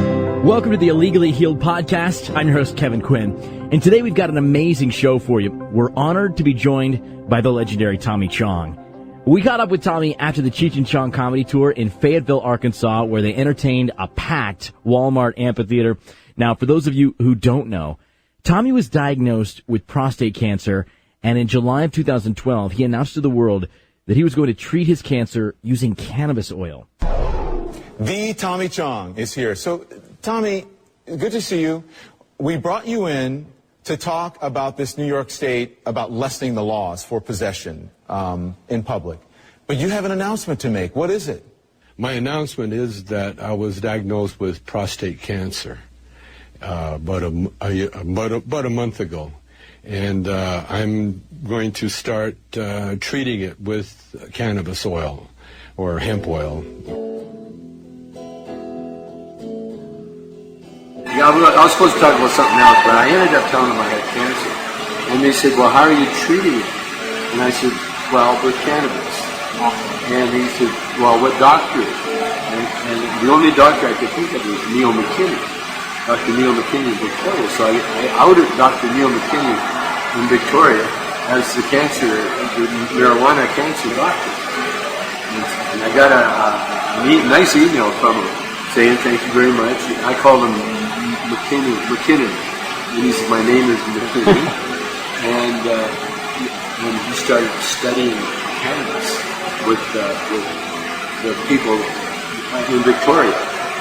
Welcome to the Illegally Healed podcast. I'm your host, Kevin Quinn. And today we've got an amazing show for you. We're honored to be joined by the legendary Tommy Chong. We caught up with Tommy after the Cheech and Chong comedy tour in Fayetteville, Arkansas, where they entertained a packed Walmart amphitheater. Now, for those of you who don't know, Tommy was diagnosed with prostate cancer, and in July of 2012, he announced to the world that he was going to treat his cancer using cannabis oil. The Tommy Chong is here. So, Tommy, good to see you. We brought you in to talk about this New York State, about lessening the laws for possession in public. But you have an announcement to make. What is it? My announcement is that I was diagnosed with prostate cancer about a month ago. And I'm going to start treating it with cannabis oil or hemp oil. Yeah, I was supposed to talk about something else, but I ended up telling them I had cancer. And they said, well, how are you treating it? And I said, well, with cannabis. And he said, well, what doctor? And the only doctor I could think of was Neil McKinney, Dr. Neil McKinney in Victoria. So I outed Dr. Neil McKinney in Victoria as the marijuana cancer doctor. And I got a nice email from him saying thank you very much. I called him McKinnon, and he said, my name is McKinnon. And when he started studying cannabis with the people in Victoria,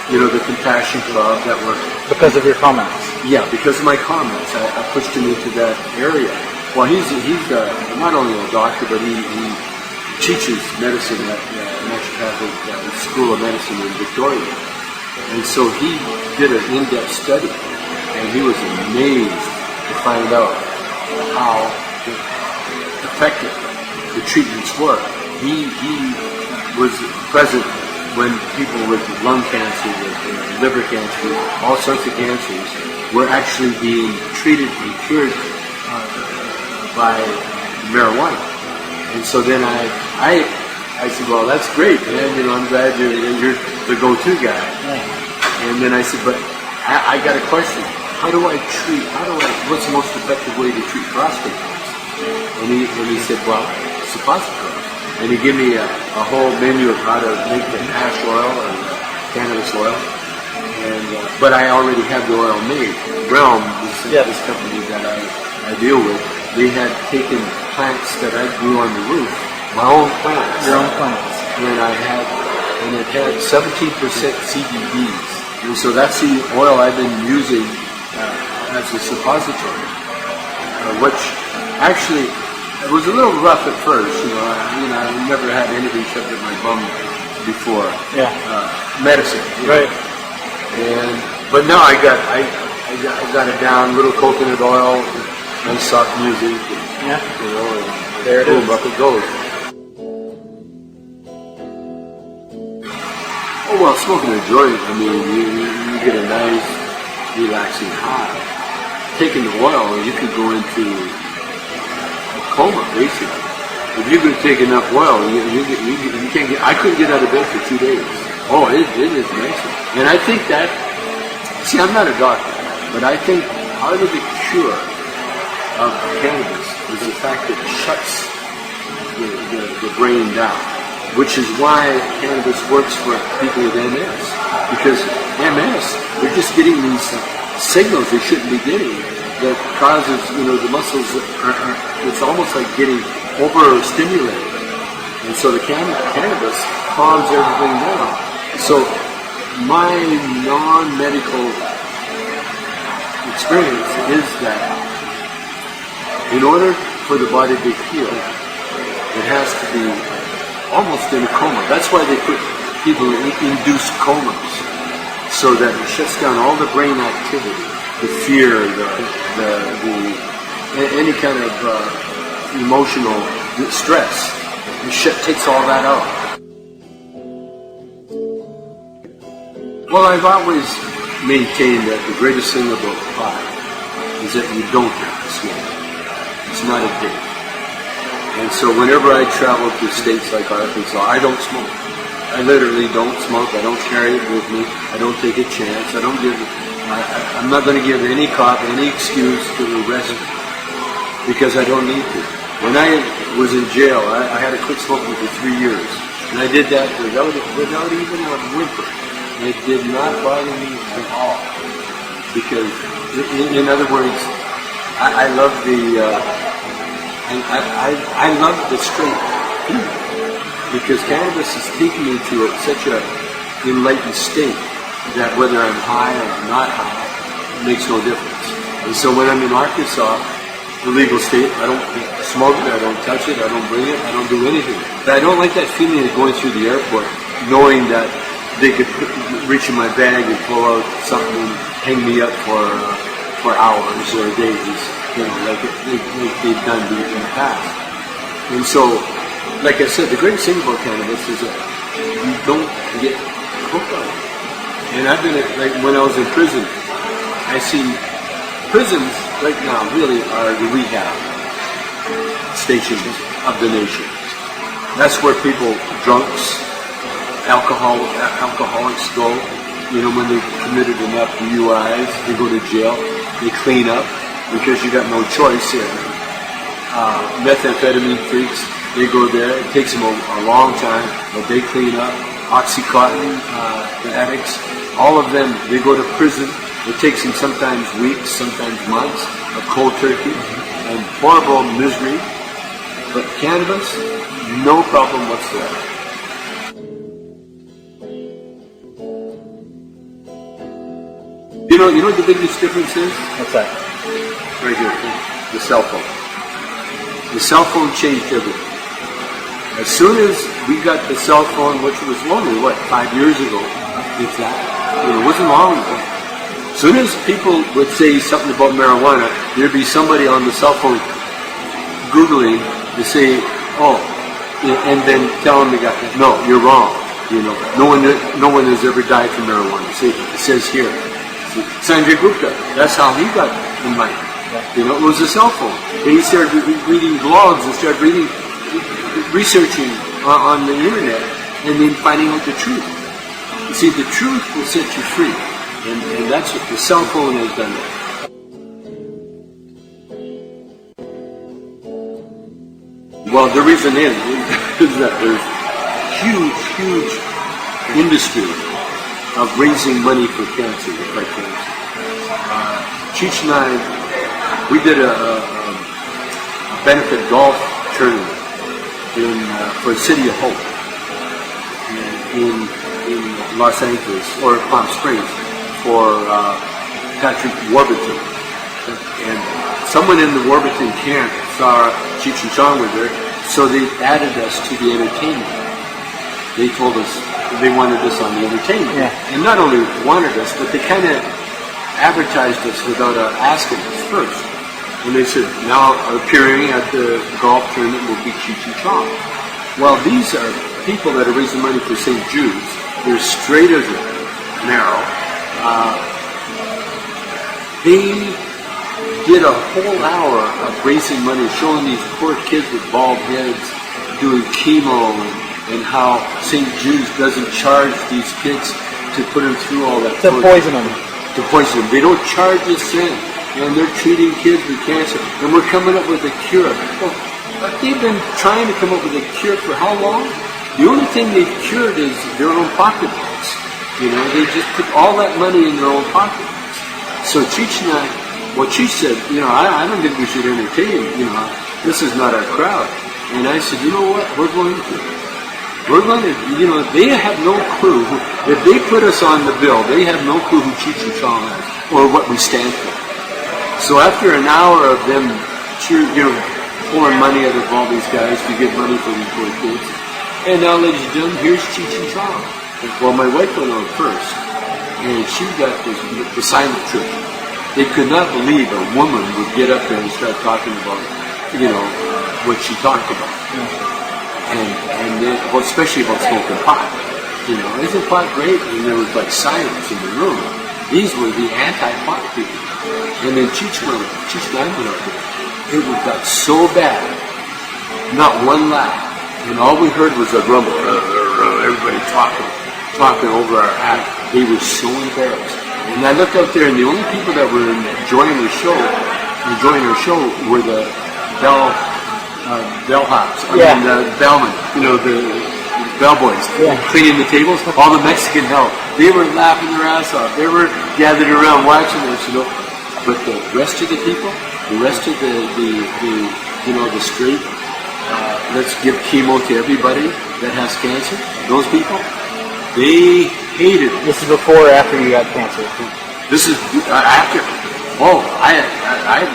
the Compassion Club that were... Because of your comments? Yeah, because of my comments. I pushed him into that area. Well, he's not only a doctor, but he teaches medicine at the Naturopathic School of Medicine in Victoria. And so he did an in-depth study, and he was amazed to find out how effective the treatments were. He was present when people with lung cancer, with liver cancer, all sorts of cancers were actually being treated and cured by marijuana. And so then I said, well, that's great, man. I'm glad you're the go-to guy. And then I said, but I got a question. What's the most effective way to treat prostate cancer? And he said, well, suppositories. and he gave me a whole menu of how to make the hash oil and cannabis oil. And but I already had the oil made. Realm, this company that I deal with, they had taken plants that I grew on the roof, my own plants. Your own plants. And it had 17% CBDs. And so that's the oil I've been using as a suppository, which actually it was a little rough at first. I never had anything shoved in my bum before. Yeah. Medicine. Right. But now I got it down. Little coconut oil, nice soft music. Yeah. And there it is. Up it goes. Oh well, smoking a joint. I mean, you get a nice, relaxing high. Taking the oil, you could go into a coma, basically. If you could take enough oil, you can't get. I couldn't get out of bed for 2 days. Oh, it is amazing. And I think that. See, I'm not a doctor, but I think part of the cure of cannabis is the fact that it shuts the brain down, which is why cannabis works for people with MS. Because MS, they're just getting these signals they shouldn't be getting that causes, the muscles it's almost like getting overstimulated. And so the cannabis calms everything down. So my non-medical experience is that in order for the body to heal, it has to be almost in a coma. That's why they put people in induced comas, so that it shuts down all the brain activity, the fear, any kind of emotional stress. It takes all that out. Well, I've always maintained that the greatest thing about pot is that you don't have to smoke. It's not addictive. And so whenever I travel to states like Arkansas, I don't smoke. I literally don't smoke. I don't carry it with me. I don't take a chance. I'm not going to give any cop any excuse to arrest me because I don't need to. When I was in jail, I had to quit smoking for 3 years. And I did that without even a whimper. It did not bother me at all. Because, in other words, I love I love the straight heat. Because cannabis has taken me to such a enlightened state that whether I'm high or not high, it makes no difference. And so when I'm in Arkansas, the legal state, I don't smoke it, I don't touch it, I don't bring it, I don't do anything. But I don't like that feeling of going through the airport, knowing that they could reach in my bag and pull out something and hang me up for hours or days, like they've done in the past. And so, like I said, the greatest thing about cannabis is that you don't get hooked on it. And I've been, like when I was in prison, I seen prisons right now really are the rehab stations of the nation. That's where people, drunks, alcoholics go. When they've committed enough DUIs, they go to jail. They clean up because you got no choice here. Methamphetamine freaks, they go there. It takes them a long time, but they clean up. Oxycontin, the addicts, all of them, they go to prison. It takes them sometimes weeks, sometimes months, of cold turkey, and horrible misery. But cannabis, no problem whatsoever. You know what the biggest difference is? What's that? Right here, the cell phone. The cell phone changed everything. As soon as we got the cell phone, which was only, 5 years ago, if that, it wasn't long ago. As soon as people would say something about marijuana, there'd be somebody on the cell phone Googling to say, and then tell them the guy, no, you're wrong. No one has ever died from marijuana. See, it says here. Sanjay Gupta, that's how he got in mind. It was a cell phone. And he started reading blogs and started researching on the internet and then finding out the truth. You see, the truth will set you free. And that's what the cell phone has done. Well, the reason is, is that there's huge industry of raising money for cancer, to fight cancer. Cheech and I, we did a benefit golf tournament for City of Hope in Los Angeles, or Palm Springs, for Patrick Warburton. And someone in the Warburton camp saw Cheech and Chong were there, so they added us to the entertainment. They told us they wanted us on the entertainment. Yeah. And not only wanted us, but they kind of advertised us without asking us first. And they said, now appearing at the golf tournament will be Cheech and Chong. Well, these are people that are raising money for St. Jude's. They're straight as a marrow. They did a whole hour of raising money, showing these poor kids with bald heads doing chemo, and how St. Jude's doesn't charge these kids to put them through all that. To poison them. To poison them. They don't charge a cent, and they're treating kids with cancer. And we're coming up with a cure. Well, they've been trying to come up with a cure for how long? The only thing they've cured is their own pocketbooks. They just put all that money in their own pocketbooks. So Cheech and I, Cheech said, I don't think we should entertain, this is not our crowd. And I said, you know what, we're going to, they have no clue. If they put us on the bill, they have no clue who Cheech and Chong is, or what we stand for. So after an hour of them, pouring money out of all these guys to get money for these poor kids, and now, ladies and gentlemen, here's Cheech and Chong. Well, my wife went on first, and she got the silent treatment. They could not believe a woman would get up there and start talking about, what she talked about. And then, especially about smoking pot. Isn't pot great? And there was like silence in the room. These were the anti-pot people. And then Cheech and I went out there. It got so bad, not one laugh. And all we heard was a rumble. Everybody talking over our act. They were so embarrassed. And I looked out there, and the only people that were enjoying our show were the bellhops. The bellmen. The bellboys. Yeah. Cleaning the tables. All the Mexican help. They were laughing their ass off. They were gathered around watching this. But the rest of the people, the rest of the straight. Let's give chemo to everybody that has cancer. Those people, they hated it. This is before or after you got cancer? This is after. Oh, I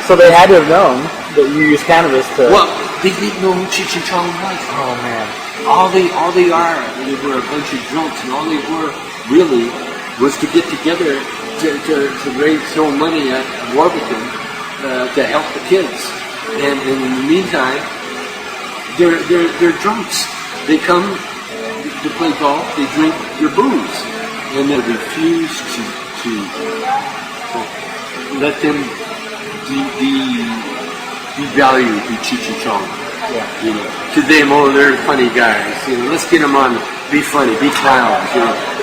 So they had to have known that you used cannabis to... Well, they didn't know who Cheech and Chong was. Oh, man. All they were a bunch of drunks, and all they were really was to get together to raise some money at Warburton to help the kids. And in the meantime, they're drunks. They come to play golf. They drink their booze, and they refuse to let them devalue the Cheech and Chong. Yeah. To them, they're funny guys. Let's get them on. Be funny. Be clowns.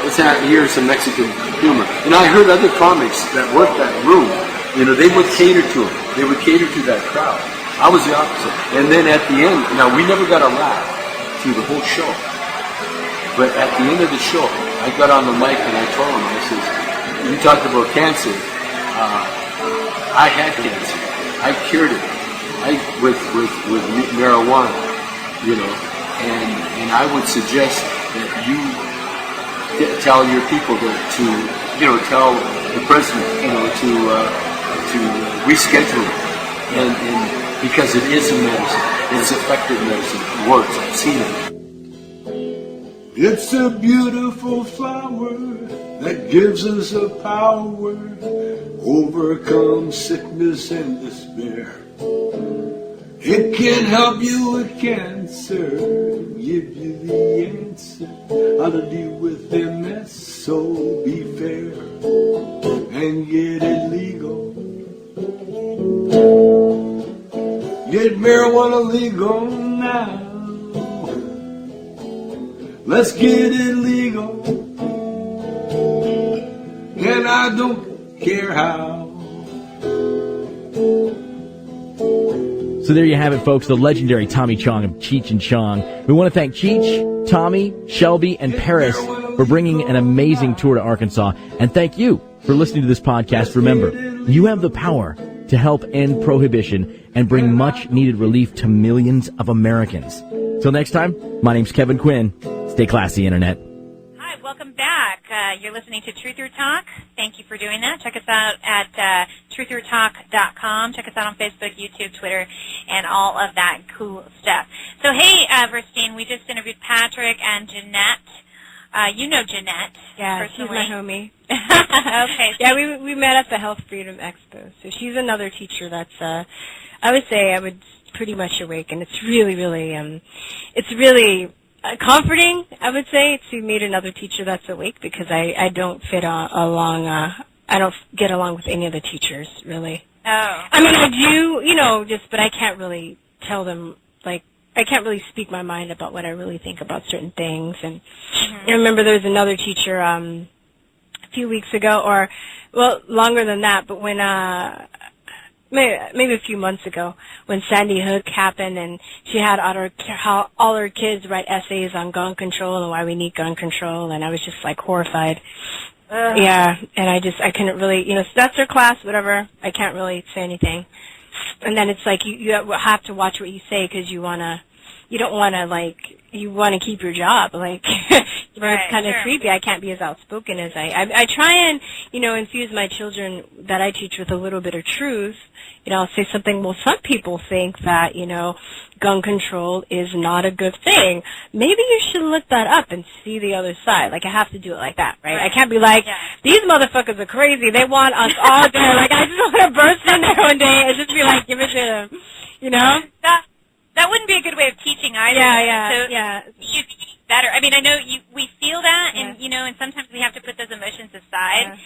Let's hear some Mexican humor. I heard other comics that worked that room. They would cater to them. They would cater to that crowd. I was the opposite. And then at the end, now we never got a laugh through the whole show. But at the end of the show, I got on the mic and I told him, I said, you talked about cancer. I had cancer. I cured it. With marijuana, and I would suggest that you tell your people to tell the president, to reschedule it. And because it is a medicine. It's effective medicine. It works. I've seen it. It's a beautiful flower that gives us a power, overcome sickness and despair. It can help you with cancer, give you the answer how to deal with MS, so be fair and get it legal. Get marijuana legal now. Let's get it legal. And I don't care how. So there you have it, folks, the legendary Tommy Chong of Cheech and Chong. We want to thank Cheech, Tommy, Shelby, and Paris for bringing an amazing tour to Arkansas. And thank you for listening to this podcast. Remember, you have the power to help end prohibition and bring much-needed relief to millions of Americans. Till next time, my name's Kevin Quinn. Stay classy, Internet. Hi, welcome back. You're listening to Truth or Talk. Thank you for doing that. Check us out at truthertalk.com. Check us out on Facebook, YouTube, Twitter, and all of that cool stuff. So, hey, Virstyne, we just interviewed Patrick and Jeanette. You know Jeanette. Yeah, personally. she's my homie. Okay. Yeah, we met at the Health Freedom Expo. So she's another teacher that's, I would say, pretty much awake, and it's really, really, comforting, I would say, to meet another teacher that's awake, because I don't fit along, I don't get along with any of the teachers, really. Oh. I mean, I do, but I can't really tell them, I can't really speak my mind about what I really think about certain things. And I remember there was another teacher a few weeks ago, or, well, longer than that, but when, maybe a few months ago, when Sandy Hook happened, and she had all her kids write essays on gun control and why we need gun control, and I was just, horrified. Yeah, and I couldn't really, so that's her class, whatever. I can't really say anything. And then it's like you have to watch what you say, because you want to keep your job. It's kind of creepy. I can't be as outspoken as I try and, infuse my children that I teach with a little bit of truth. I'll say something, well, some people think that, gun control is not a good thing. Maybe you should look that up and see the other side. I have to do it like that, right? I can't be like, these motherfuckers are crazy. They want us all there. I just want to burst in there one day and just be like, give it to them, That wouldn't be a good way of teaching either. Yeah. You'd be better. I mean, I know we feel that, and and sometimes we have to put those emotions aside.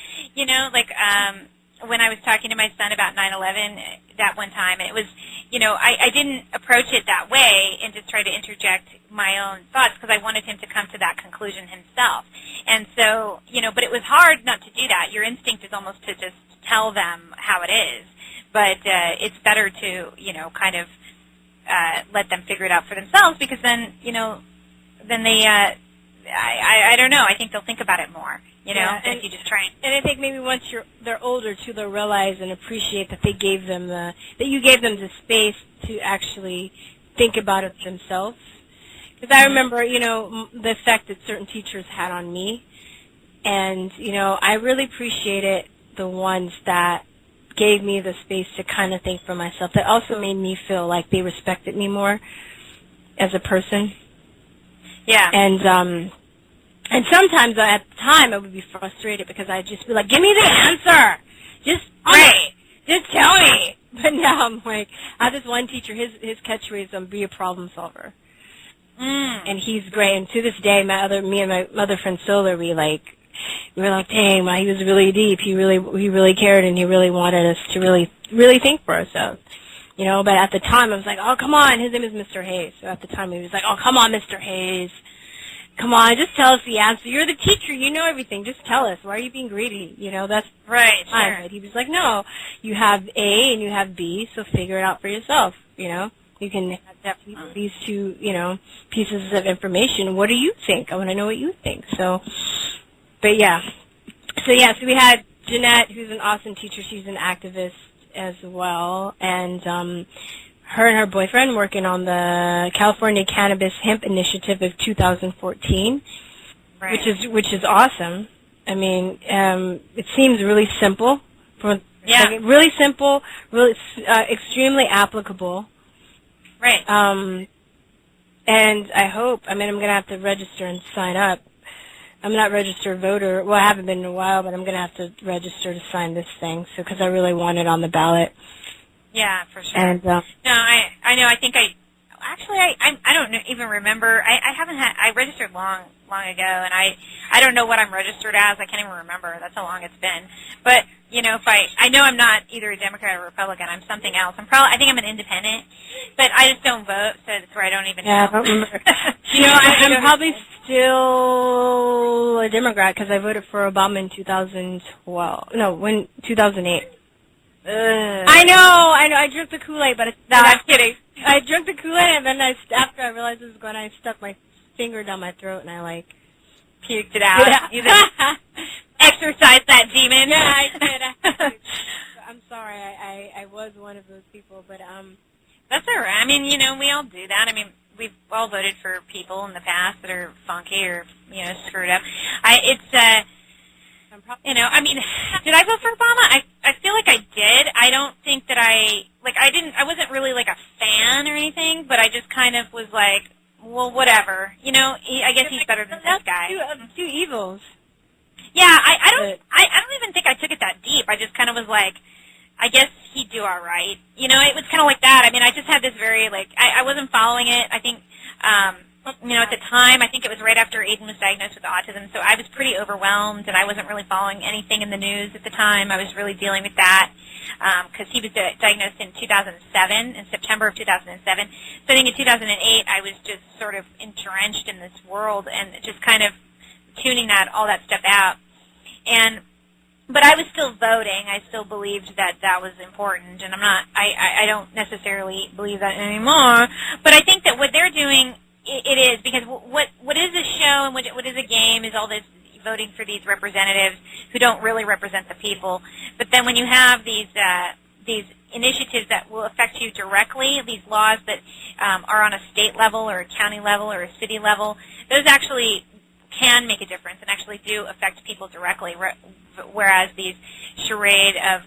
When I was talking to my son about 9/11 that one time, it was, I didn't approach it that way and just try to interject my own thoughts, because I wanted him to come to that conclusion himself. And so, but it was hard not to do that. Your instinct is almost to just tell them how it is, but it's better to, kind of let them figure it out for themselves, because then, then they, I don't know, I think they'll think about it more, than if you just try. And I think maybe once they're older too, they'll realize and appreciate that you gave them the space to actually think about it themselves. Because I remember, the effect that certain teachers had on me, and, I really appreciated the ones that gave me the space to kind of think for myself. That also made me feel like they respected me more as a person. Yeah. And sometimes at the time I would be frustrated, because I'd just be like, give me the answer. Just tell me. But now I'm like, I have this one teacher, his catchphrase is, be a problem solver. And he's great. And to this day, me and my other friend Solar, we were like, dang, he was really deep. He really cared, and he really wanted us to really think for ourselves. But at the time I was like, oh, come on. His name is Mr. Hayes. So at the time he was like, oh, come on, Mr. Hayes. Come on, just tell us the answer. You're the teacher. You know everything. Just tell us. Why are you being greedy? That's right. Fine. Sure. But he was like, no, you have A and you have B, so figure it out for yourself. You can have these two, pieces of information. What do you think? I want to know what you think. So we had Jeanette, who's an awesome teacher. She's an activist as well, and her and her boyfriend working on the California Cannabis Hemp Initiative of 2014, right. which is awesome. I mean, it seems really simple, really simple, really extremely applicable. Right. And I hope. I mean, I'm going to have to register and sign up. I'm not a registered voter. Well, I haven't been in a while, but I'm going to have to register to sign this thing, because I really want it on the ballot. Yeah, for sure. And no, I know. I think I don't even remember. I registered long ago, and I don't know what I'm registered as. I can't even remember. That's how long it's been. But if I know I'm not either a Democrat or Republican. I'm something else. I think I'm an independent, but I just don't vote, so that's where I don't even know. I don't remember. I'm probably still a Democrat, because I voted for Obama in 2008. I know. I drank the Kool-Aid, but I'm kidding. I drank the Kool-Aid, and then after I realized it was going, I stuck my finger down my throat, and I puked it out. Yeah. You just exercise that demon. Yeah, I did. I'm sorry. I was one of those people, but That's all right. I mean, we all do that. I mean, we've all voted for people in the past that are funky or screwed up. I mean, did I vote for Obama? I feel like I did. I don't think that I wasn't really like a fan or anything, but I just kind of was like, well, whatever. I guess he's better than this guy. Two evils. Yeah, I don't even think I took it that deep. I just kind of was like, I guess he'd do all right. It was kind of like that. I mean, I just had this very, I wasn't following it. I think, at the time, I think it was right after Aiden was diagnosed with autism, so I was pretty overwhelmed, and I wasn't really following anything in the news at the time. I was really dealing with that because he was diagnosed in 2007, in September of 2007. So I think in 2008, I was just sort of entrenched in this world and just kind of tuning all that stuff out. But I was still voting. I still believed that was important, and I don't necessarily believe that anymore. But I think that what they're doing, it is, because what is a show and what is a game is all this voting for these representatives who don't really represent the people. But then when you have these initiatives that will affect you directly, these laws that are on a state level or a county level or a city level, those actually can make a difference and actually do affect people directly, whereas these charade of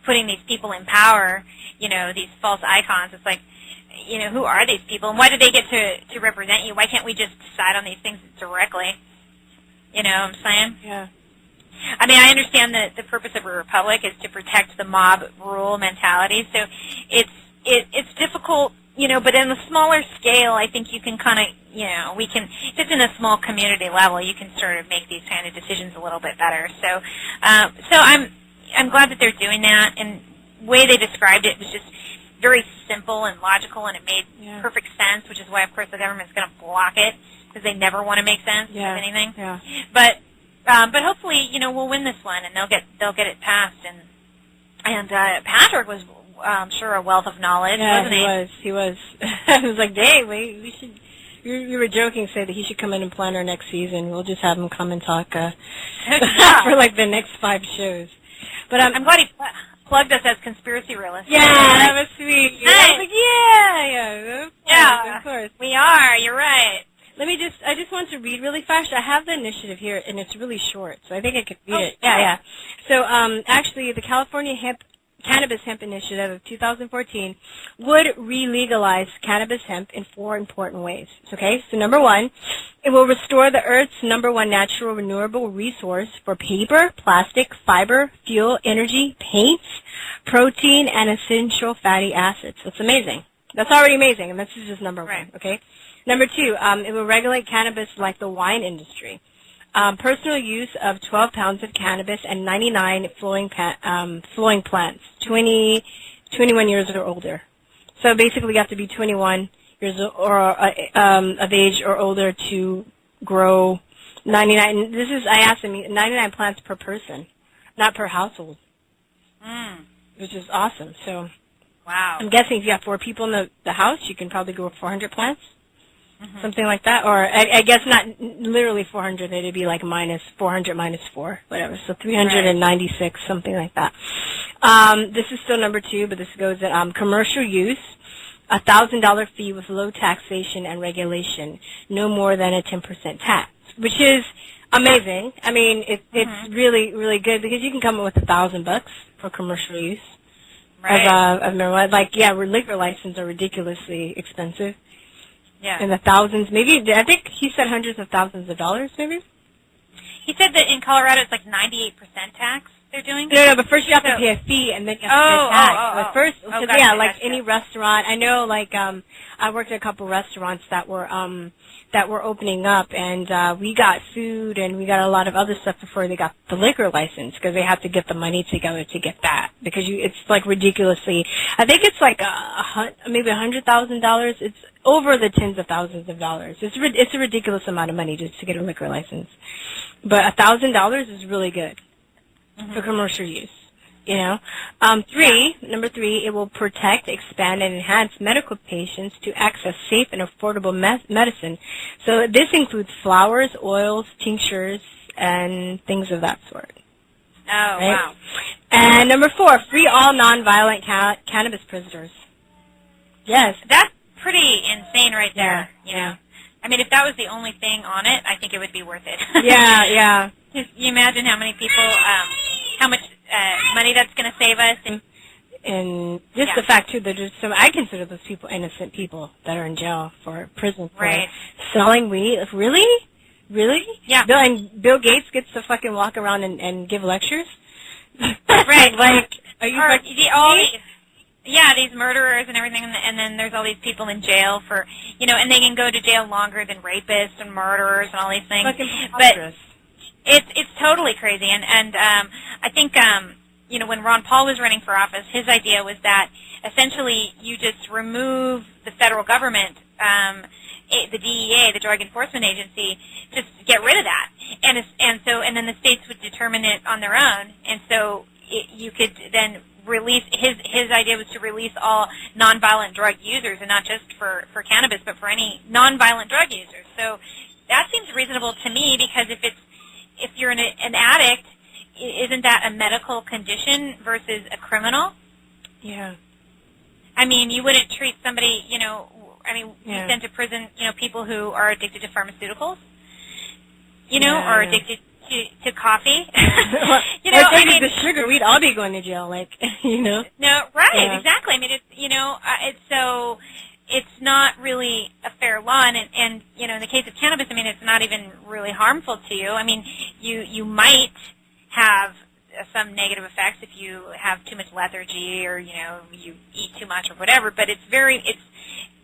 putting these people in power, these false icons, it's like, who are these people and why do they get to represent you? Why can't we just decide on these things directly? You know what I'm saying? Yeah. I mean, I understand that the purpose of a republic is to protect the mob rule mentality, so it's difficult, but in a smaller scale, I think you can kind of, we can, just in a small community level, you can sort of make these kind of decisions a little bit better. So I'm glad that they're doing that, and the way they described it was just very simple and logical, and it made perfect sense, which is why, of course, the government's going to block it, because they never want to make sense of anything. Yeah. But hopefully, we'll win this one, and they'll get it passed. And Patrick was, I'm sure, a wealth of knowledge, wasn't he? He was. I was like, dang, we should. You were joking, say that he should come in and plan our next season. We'll just have him come and talk for the next 5 shows. But I'm glad he plugged us as conspiracy realists. Yeah, that was sweet. Nice. I was like, yeah, of course. We are. You're right. I just want to read really fast. I have the initiative here, and it's really short, so I think I could read it. Yeah. So, actually, the California Cannabis Hemp Initiative of 2014 would re-legalize cannabis hemp in 4 important ways. Okay, so number 1, it will restore the Earth's #1 natural renewable resource for paper, plastic, fiber, fuel, energy, paints, protein, and essential fatty acids. That's amazing. That's already amazing, and this is just number 1. Okay. Number 2, it will regulate cannabis like the wine industry. Personal use of 12 pounds of cannabis and 99 flowing plants, 21 years or older. So basically, you have to be 21 years of age or older to grow 99. I asked them, 99 plants per person, not per household, which is awesome. So, wow. I'm guessing if you have 4 people in the house, you can probably grow 400 plants. Something like that, or I guess not literally 400. It'd be like -400 minus 4, whatever. So 396, something like that. This is still number 2, but this goes at commercial use. $1,000 fee with low taxation and regulation, no more than a 10% tax, which is amazing. I mean, it's really, really good because you can come up with $1,000 for commercial use of marijuana. Like, liquor licenses are ridiculously expensive. Yeah. In the thousands, maybe. I think he said hundreds of thousands of dollars, maybe. He said that in Colorado it's like 98% tax they're doing. No, but first you have to pay a fee and then you have to pay a tax. But first, any restaurant. I know, I worked at a couple restaurants that were opening up, and we got food and we got a lot of other stuff before they got the liquor license because they have to get the money together to get that because it's like ridiculously. I think it's like maybe $100,000. It's over the tens of thousands of dollars. It's a ridiculous amount of money just to get a liquor license. But $1,000 is really good for commercial use. Number 3, it will protect, expand, and enhance medical patients to access safe and affordable medicine. So this includes flowers, oils, tinctures, and things of that sort. Oh, right? Wow. And number 4, free all nonviolent cannabis prisoners. Yes. That's pretty insane right there. Yeah. You know? I mean, if that was the only thing on it, I think it would be worth it. Yeah. Just, you imagine how many people, how much money that's going to save us. And just the fact, too, that there's some, I consider those people innocent people that are in jail for prison for selling weed. Really? Yeah. Bill Gates gets to fucking walk around and give lectures? Right. Like, are you these murderers and everything, and then there's all these people in jail for, and they can go to jail longer than rapists and murderers and all these things. But it's totally crazy, and I think when Ron Paul was running for office, his idea was that essentially you just remove the federal government, the DEA, the Drug Enforcement Agency, just get rid of that, and then the states would determine it on their own, and so you could then release. His idea was to release all nonviolent drug users, and not just for cannabis, but for any nonviolent drug users. So that seems reasonable to me, because if you're an addict, isn't that a medical condition versus a criminal? Yeah. I mean, you wouldn't treat somebody, you send to prison, people who are addicted to pharmaceuticals, or addicted to coffee. The sugar, we'd all be going to jail, No, right, exactly. I mean, it's not really a fair law, and in the case of cannabis, I mean, it's not even really harmful to you. I mean, you might have some negative effects if you have too much lethargy, or you eat too much or whatever, but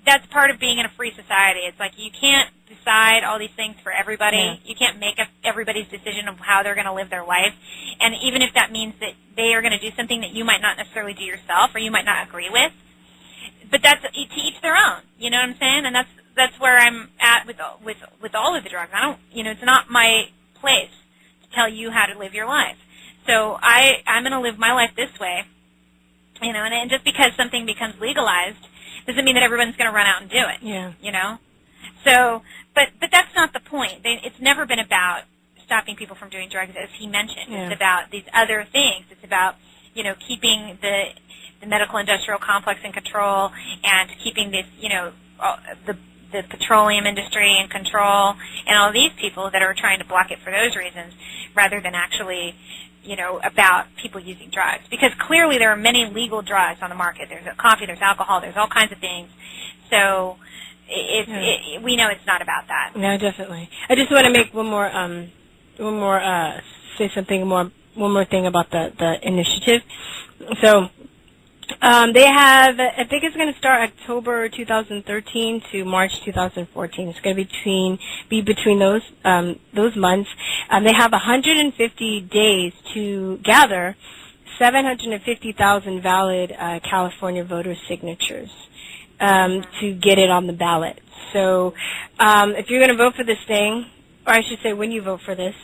that's part of being in a free society. It's like you can't decide all these things for everybody. Yeah. You can't make everybody's decision of how they're going to live their life. And even if that means that they are going to do something that you might not necessarily do yourself, or you might not agree with, but that's to each their own. You know what I'm saying? And that's where I'm at with all of the drugs. I don't, it's not my place to tell you how to live your life. So I'm going to live my life this way. And just because something becomes legalized doesn't mean that everyone's going to run out and do it. Yeah. So, but that's not the point. It's never been about stopping people from doing drugs, as he mentioned. Yeah. It's about these other things. It's about, keeping the medical industrial complex in control, and keeping this, the petroleum industry in control, and all these people that are trying to block it for those reasons, rather than actually, about people using drugs. Because clearly there are many legal drugs on the market. There's coffee, there's alcohol, there's all kinds of things. So we know it's not about that. No, definitely. I just want to make one more thing about the initiative. So they have, I think it's going to start October 2013 to March 2014. It's going to be between those months. They have 150 days to gather 750,000 valid California voter signatures to get it on the ballot. So if you're going to vote for this thing, or I should say when you vote for this,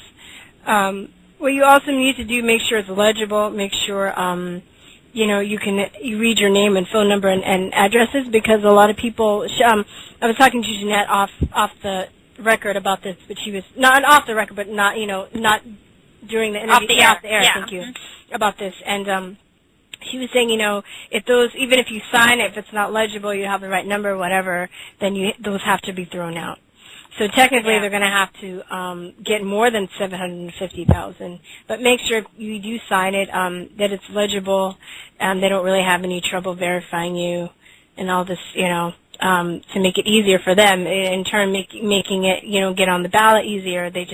what you also need to do, make sure it's legible, make sure you read your name and phone number and addresses, because a lot of people, I was talking to Jeanette off the record about this, but she was, not off the record, but not during the interview. Off the air. Thank you, about this. And she was saying, if those, even if you sign it, if it's not legible, you have the right number, whatever, then those have to be thrown out. So technically, they're going to have to get more than 750,000. But make sure you do sign it, that it's legible, they don't really have any trouble verifying you, and all this, to make it easier for them. In turn, making it, get on the ballot easier. They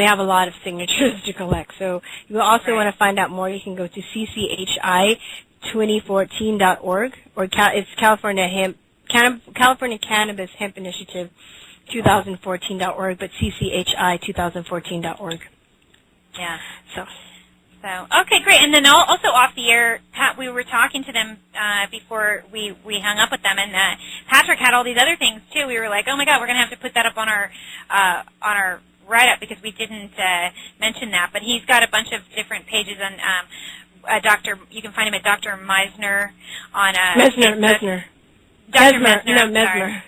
have a lot of signatures to collect. So you also want to find out more. You can go to cchi2014.org, or it's California Cannabis Hemp Initiative 2014.org, but cchi2014.org. Yeah. So, okay, great. And then also off the air, Pat, we were talking to them before we hung up with them, and Patrick had all these other things too. We were like, oh my God, we're going to have to put that up on our write-up, because we didn't mention that. But he's got a bunch of different pages on You can find him at Dr. Meisner on Mesmer. Dr. Mesmer. No, Mesmer.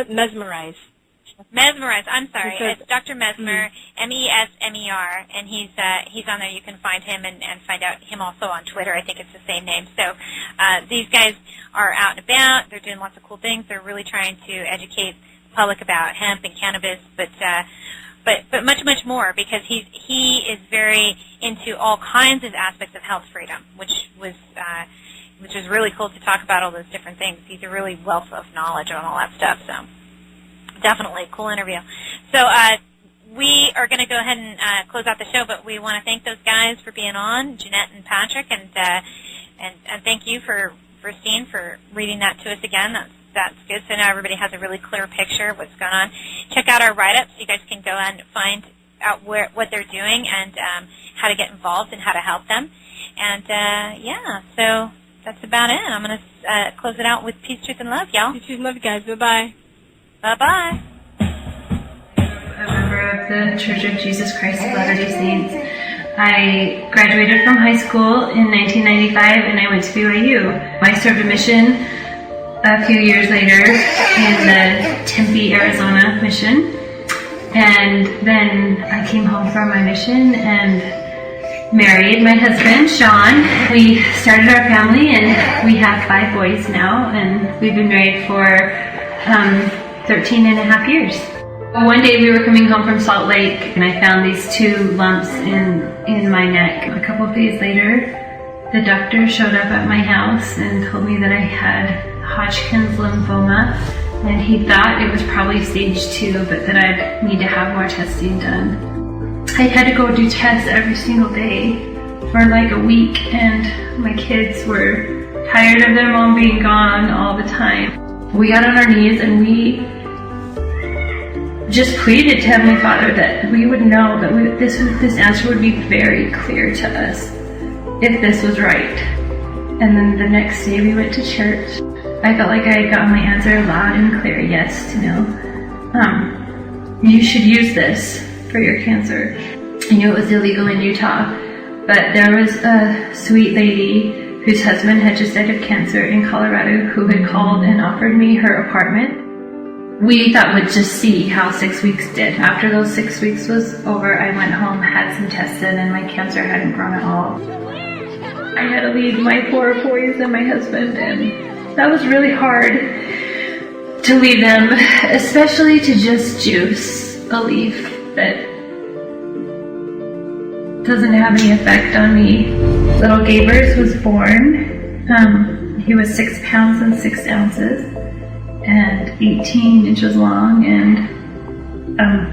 Mesmerize. Mesmerize. I'm sorry. It's It's Dr. Mesmer, Mesmer, and he's on there. You can find him and find out him also on Twitter. I think it's the same name. So these guys are out and about. They're doing lots of cool things. They're really trying to educate the public about hemp and cannabis, but much more, because he is very into all kinds of aspects of health freedom, which was really cool to talk about all those different things. He's a really wealth of knowledge on all that stuff. So definitely cool interview. So we are going to go ahead and close out the show, but we want to thank those guys for being on, Jeanette and Patrick, and thank you for Virstyne for reading that to us again. That's good. So now everybody has a really clear picture of what's going on. Check out our write-up so you guys can go and find out what they're doing and how to get involved and how to help them. And so that's about it. I'm going to close it out with peace, truth, and love, y'all. Peace, truth, and love, guys. Bye-bye. Bye-bye. A member of the Church of Jesus Christ of Latter-day Saints. I graduated from high school in 1995 and I went to BYU. I served a mission a few years later in the Tempe, Arizona mission. And then I came home from my mission and married my husband, Sean. We started our family and we have 5 boys now, and we've been married for 13 and a half years. One day we were coming home from Salt Lake and I found these 2 lumps in my neck. A couple of days later, the doctor showed up at my house and told me that I had Hodgkin's lymphoma, and he thought it was probably stage 2, but that I'd need to have more testing done. I had to go do tests every single day for like a week, and my kids were tired of their mom being gone all the time. We got on our knees and we just pleaded to Heavenly Father that we would know that this answer would be very clear to us if this was right. And then the next day we went to church. I felt like I had gotten my answer loud and clear, yes to no. You should use this for your cancer. I knew it was illegal in Utah, but there was a sweet lady whose husband had just died of cancer in Colorado who had called and offered me her apartment. We thought we'd just see how 6 weeks did. After those 6 weeks was over, I went home, had some tests in, and my cancer hadn't grown at all. I had to leave my 4 boys and my husband, and that was really hard to leave them, especially to just juice a leaf that doesn't have any effect on me. Little Gabers was born. He was 6 pounds and 6 ounces and 18 inches long and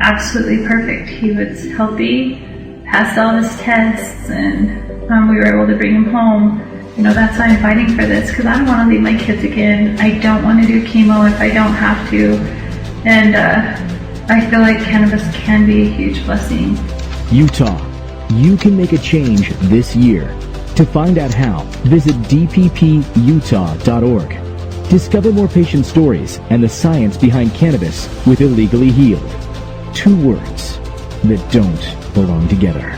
absolutely perfect. He was healthy, passed all his tests, and we were able to bring him home. You know, that's why I'm fighting for this, because I don't want to leave my kids again. I don't want to do chemo if I don't have to. And I feel like cannabis can be a huge blessing. Utah, you can make a change this year. To find out how, visit dpputah.org. Discover more patient stories and the science behind cannabis with Illegally Healed. 2 words that don't belong together.